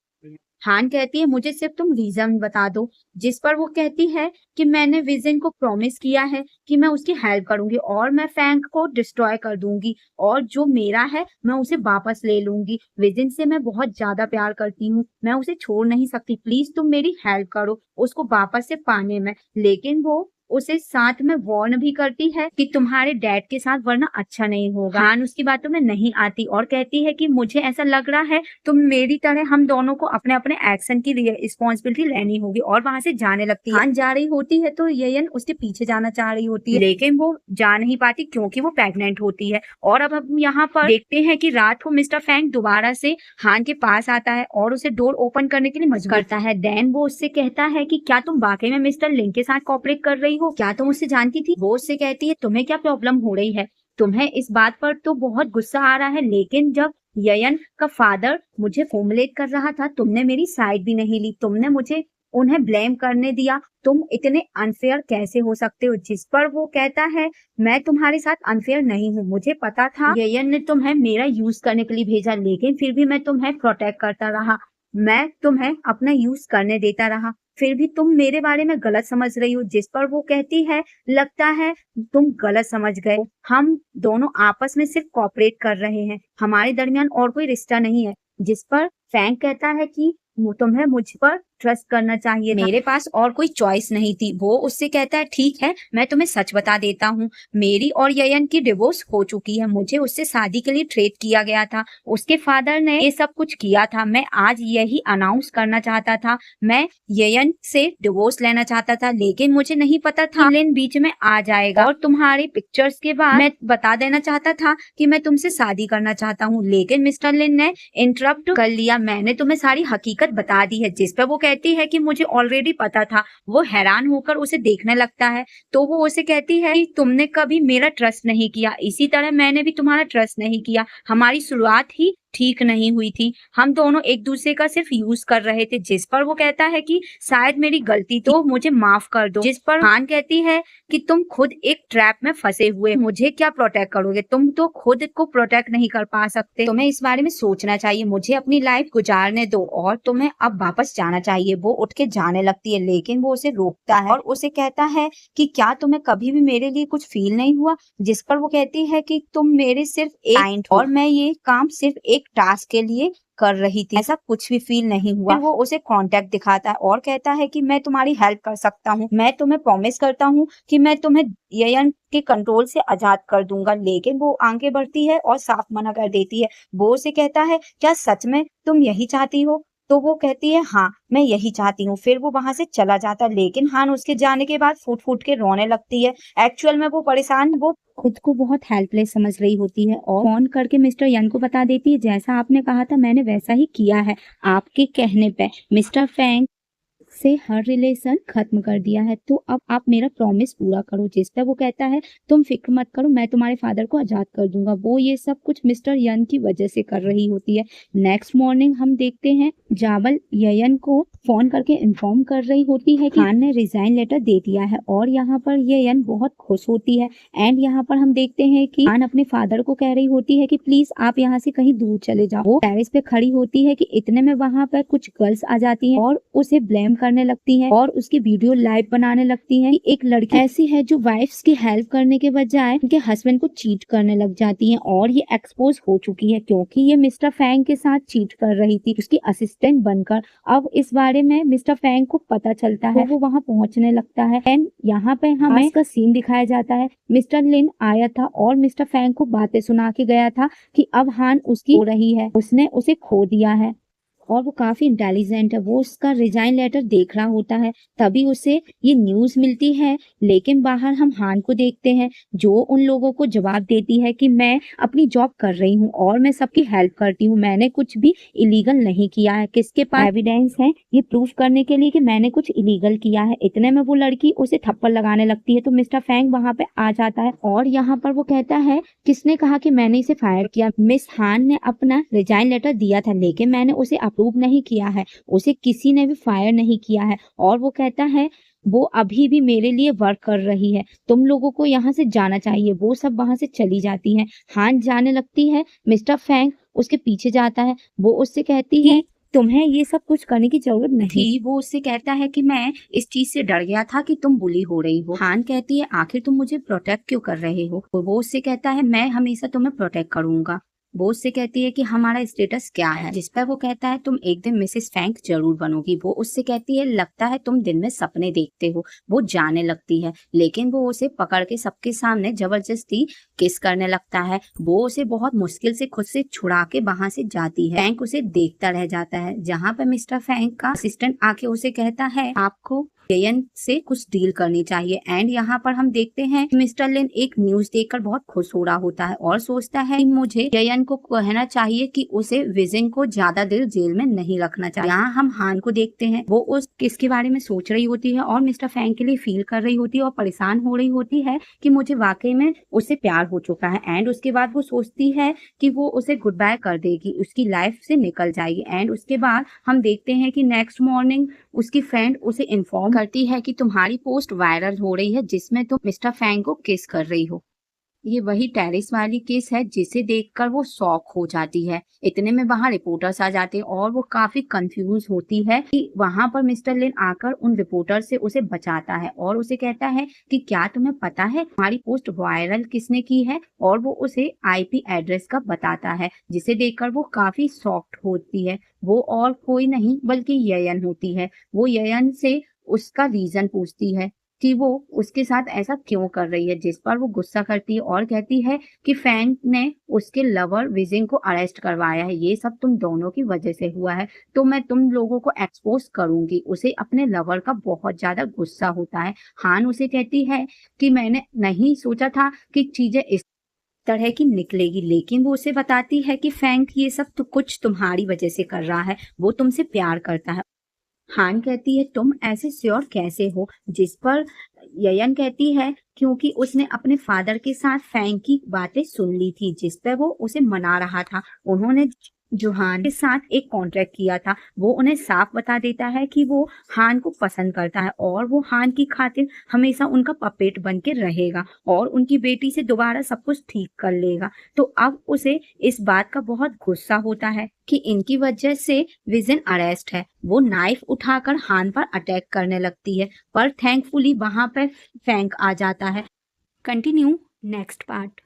हान कहती है, मुझे सिर्फ तुम रीजन बता दो। जिस पर वो कहती है कि मैंने विजन को प्रॉमिस किया है कि मैं उसकी हेल्प करूंगी और मैं फैंक को डिस्ट्रॉय कर दूंगी और जो मेरा है मैं उसे वापस ले लूंगी। विजन से मैं बहुत ज्यादा प्यार करती हूँ, मैं उसे छोड़ नहीं सकती, प्लीज तुम मेरी हेल्प करो उसको वापस से पाने में। लेकिन वो उसे साथ में वार्न भी करती है कि तुम्हारे डैड के साथ वरना अच्छा नहीं होगा। हान उसकी बातों में नहीं आती और कहती है कि मुझे ऐसा लग रहा है तुम मेरी तरह हम दोनों को अपने अपने एक्शन की रिस्पॉन्सिबिलिटी लेनी होगी और वहां से जाने लगती है। हान जा रही होती है तो येयन उसके पीछे जाना चाह रही होती है लेकिन वो जा नहीं पाती क्योंकि वो प्रेग्नेंट होती है। और अब हम यहाँ पर देखते हैं कि रात को मिस्टर फैंक दोबारा से हान के पास आता है और उसे डोर ओपन करने के लिए मजबूर करता है। देन वो उससे कहता है कि क्या तुम वाकई में मिस्टर लिंग के साथ कॉपरेट कर रही रही हो? क्या तुम उससे जानती थी? वो उससे कहती है तुम्हें क्या प्रॉब्लम हो रही है? तुम्हें इस बात पर तो बहुत गुस्सा आ रहा है, लेकिन जब ययन का फादर मुझे फॉर्मुलेट कर रहा था, तुमने मेरी साइड भी नहीं ली। तुमने मुझे उन्हें ब्लेम करने दिया। तुम इतने अनफेयर कैसे हो सकते हो? जिस पर वो कहता है मैं तुम्हारे साथ अनफेयर नहीं हूँ। मुझे पता था ययन ने तुम्हें मेरा यूज करने के लिए भेजा, लेकिन फिर भी मैं तुम्हें प्रोटेक्ट करता रहा। मैं तुम्हें अपना यूज करने देता रहा, फिर भी तुम मेरे बारे में गलत समझ रही हो। जिस पर वो कहती है लगता है तुम गलत समझ गए। हम दोनों आपस में सिर्फ कोऑपरेट कर रहे हैं, हमारे दरमियान और कोई रिश्ता नहीं है। जिस पर फैंग कहता है कि तुम्हें मुझ पर ट्रस्ट करना चाहिए था। मेरे पास और कोई चॉइस नहीं थी। वो उससे कहता है ठीक है, मैं तुम्हें सच बता देता हूँ, मेरी और ययन की डिवोर्स हो चुकी है। मुझे उससे शादी के लिए ट्रीट किया गया था, उसके फादर ने ये सब कुछ किया था। मैं आज यही अनाउंस करना चाहता था, मैं ययन से डिवोर्स लेना चाहता था, लेकिन मुझे नहीं पता था लिन बीच में आ जाएगा। और तुम्हारी पिक्चर्स के बाद मैं बता देना चाहता था कि मैं तुमसे शादी करना चाहता हूँ, लेकिन मिस्टर लिन ने इंटरप्ट कर लिया। मैंने तुम्हें सारी हकीकत बता दी है। जिस पर वो कहती है कि मुझे ऑलरेडी पता था। वो हैरान होकर उसे देखने लगता है, तो वो उसे कहती है कि तुमने कभी मेरा ट्रस्ट नहीं किया, इसी तरह मैंने भी तुम्हारा ट्रस्ट नहीं किया। हमारी शुरुआत ही ठीक नहीं हुई थी, हम दोनों एक दूसरे का सिर्फ यूज कर रहे थे। जिस पर वो कहता है कि शायद मेरी गलती, तो मुझे माफ कर दो। जिस पर हान कहती है कि तुम खुद एक ट्रैप में फंसे हुए, मुझे क्या प्रोटेक्ट करोगे? तुम तो खुद को प्रोटेक्ट नहीं कर पा सकते। तुम्हें इस बारे में सोचना चाहिए, मुझे अपनी लाइफ गुजारने दो और तुम्हें अब वापस जाना चाहिए। वो उठ के जाने लगती है, लेकिन वो उसे रोकता है और उसे कहता है कि क्या तुम्हें कभी भी मेरे लिए कुछ फील नहीं हुआ? जिस पर वो कहती है कि तुम मेरे सिर्फ एक क्लाइंट हो और मैं ये काम सिर्फ एक टास्क के लिए कर रही थी, ऐसा कुछ भी फील नहीं हुआ। फिर वो उसे कांटेक्ट दिखाता है और कहता है कि मैं तुम्हारी हेल्प कर सकता हूँ, मैं तुम्हें प्रॉमिस करता हूँ कि मैं तुम्हें ययन के कंट्रोल से आजाद कर दूंगा। लेकिन वो आगे बढ़ती है और साफ मना कर देती है। वो उसे कहता है क्या सच में तुम यही चाहती हो? तो वो कहती है हाँ, मैं यही चाहती हूँ। फिर वो वहां से चला जाता है, लेकिन हान उसके जाने के बाद फूट फूट के रोने लगती है। एक्चुअल में वो परेशान, वो खुद को बहुत हेल्पलेस समझ रही होती है और फोन करके मिस्टर यन को बता देती है जैसा आपने कहा था मैंने वैसा ही किया है। आपके कहने पे मिस्टर फैंग से हर रिलेशन खत्म कर दिया है, तो अब आप मेरा प्रॉमिस पूरा करो। जिस पे वो कहता है तुम फिक्र मत करो, मैं तुम्हारे फादर को आजाद कर दूंगा। वो ये सब कुछ मिस्टर यन की वजह से कर रही होती है। नेक्स्ट मॉर्निंग हम देखते हैं जावल ययन को फोन करके इन्फॉर्म कर रही होती है कि खान ने रिजाइन लेटर दे दिया है और यहाँ पर ययन बहुत खुश होती है। एंड यहाँ पर हम देखते हैं कि खान अपने फादर को कह रही होती है कि प्लीज आप यहाँ से कहीं दूर चले जाओ। वो टेरेस पे खड़ी होती है कि इतने में वहाँ पर कुछ गर्ल्स आ जाती हैं और उसे ब्लेम करने लगती है और उसकी वीडियो लाइव बनाने लगती है। एक लड़की ऐसी है जो वाइफ्स की हेल्प करने के बजाय उनके हस्बैंड को चीट करने लग जाती है और ये एक्सपोज हो चुकी है क्योंकि ये मिस्टर फैंग के साथ चीट कर रही थी उसकी असिस्टेंट बनकर। अब इस बारे में मिस्टर फैंग को पता चलता है, वो वहाँ पहुँचने लगता है। एंड यहाँ पे हमें इसका सीन दिखाया जाता है। मिस्टर लिन आया था और मिस्टर फैंग को बातें सुना के गया था कि अब हान उसकी हो रही है, उसने उसे खो दिया है और वो काफी इंटेलिजेंट है। वो उसका रिजाइन लेटर देख रहा होता है, तभी उसे ये न्यूज मिलती है। लेकिन बाहर हम हान को देखते हैं जो उन लोगों को जवाब देती है कि मैं अपनी जॉब कर रही हूँ और मैं सबकी हेल्प करती हूँ, मैंने कुछ भी इलीगल नहीं किया है। किसके पास एविडेंस है ये प्रूफ करने के लिए कि मैंने कुछ इलीगल किया है? इतने में वो लड़की उसे थप्पड़ लगाने लगती है, तो मिस्टर फैंग वहां पे आ जाता है और यहाँ पर वो कहता है किसने कहा कि मैंने इसे फायर किया? मिस हान ने अपना रिजाइन लेटर दिया था, लेकिन मैंने उसे अप्रूव नहीं किया है, उसे किसी ने भी फायर नहीं किया है। और वो कहता है वो अभी भी मेरे लिए वर्क कर रही है, तुम लोगों को यहाँ से जाना चाहिए। वो सब वहां से चली जाती हैं। हान जाने लगती है, मिस्टर फैंग उसके पीछे जाता है। वो उससे कहती है तुम्हें ये सब कुछ करने की जरूरत नहीं। वो उससे कहता है कि मैं इस चीज से डर गया था कि तुम बुली हो रही हो। हान कहती है आखिर तुम मुझे प्रोटेक्ट क्यों कर रहे हो? वो उससे कहता है मैं हमेशा तुम्हें प्रोटेक्ट करूंगा। वो उससे कहती है कि हमारा स्टेटस क्या है? जिस पर वो कहता है तुम एक दिन मिसेस फैंक जरूर बनोगी। वो उससे कहती है लगता है तुम दिन में सपने देखते हो। वो जाने लगती है, लेकिन वो उसे पकड़ के सबके सामने जबरदस्ती किस करने लगता है। वो उसे बहुत मुश्किल से खुद से छुड़ा के वहां से जाती है। फैंक उसे देखता रह जाता है, जहाँ पर मिस्टर फैंक का असिस्टेंट आके उसे कहता है आपको ययन से कुछ डील करनी चाहिए। एंड यहाँ पर हम देखते हैं मिस्टर लिन एक न्यूज देखकर बहुत खुश हो रहा होता है और सोचता है कि मुझे ययन को कहना चाहिए कि उसे विजन को ज्यादा देर जेल में नहीं रखना चाहिए। यहाँ हम हान को देखते हैं, वो उस किसके बारे में सोच रही होती है और मिस्टर फैंग के लिए फील कर रही होती है और परेशान हो रही होती है कि मुझे वाकई में उससे प्यार हो चुका है। एंड उसके बाद वो सोचती है कि वो उसे गुड बाय कर देगी, उसकी लाइफ से निकल जाएगी। एंड उसके बाद हम देखते हैं कि नेक्स्ट मॉर्निंग उसकी फ्रेंड उसे इन्फॉर्म करती है कि तुम्हारी पोस्ट वायरल हो रही है जिसमें तुम मिस्टर फैंग को किस कर रही हो। ये वही टेरिस वाली केस है जिसे देखकर वो शॉक हो जाती है। इतने में वहां रिपोर्टर्स आ जाते हैं और वो काफी कंफ्यूज होती है कि वहां पर मिस्टर लिन आकर उन रिपोर्टर से उसे बचाता है और उसे कहता है कि क्या तुम्हें पता है हमारी पोस्ट वायरल किसने की है, और वो उसे आईपी एड्रेस का बताता है, जिसे देखकर वो काफी शॉक्ड होती है। वो और कोई नहीं बल्कि ययन होती है। वो ययन से उसका रीजन पूछती है कि वो उसके साथ ऐसा क्यों कर रही है, जिस पर वो गुस्सा करती है और कहती है कि फैंग ने उसके लवर विजिंग को अरेस्ट करवाया है, ये सब तुम दोनों की वजह से हुआ है, तो मैं तुम लोगों को एक्सपोज करूंगी। उसे अपने लवर का बहुत ज्यादा गुस्सा होता है। हान उसे कहती है कि मैंने नहीं सोचा था कि चीजें इस तरह की निकलेगी, लेकिन वो उसे बताती है कि फैंग ये सब तो कुछ तुम्हारी वजह से कर रहा है, वो तुमसे प्यार करता है। हान कहती है तुम ऐसे श्योर कैसे हो, जिस पर ययन कहती है क्योंकि उसने अपने फादर के साथ फैंग की बातें सुन ली थी जिस पर वो उसे मना रहा था। उन्होंने जोहान के साथ एक कॉन्ट्रैक्ट किया था। वो उन्हें साफ बता देता है कि वो हान को पसंद करता है और वो हान की खातिर हमेशा उनका पपेट बन के रहेगा और उनकी बेटी से दोबारा सब कुछ ठीक कर लेगा। तो अब उसे इस बात का बहुत गुस्सा होता है कि इनकी वजह से विजन अरेस्ट है। वो नाइफ उठाकर हान पर अटैक करने लगती है, पर थैंकफुली वहां पर फैंग आ जाता है। Continue next part.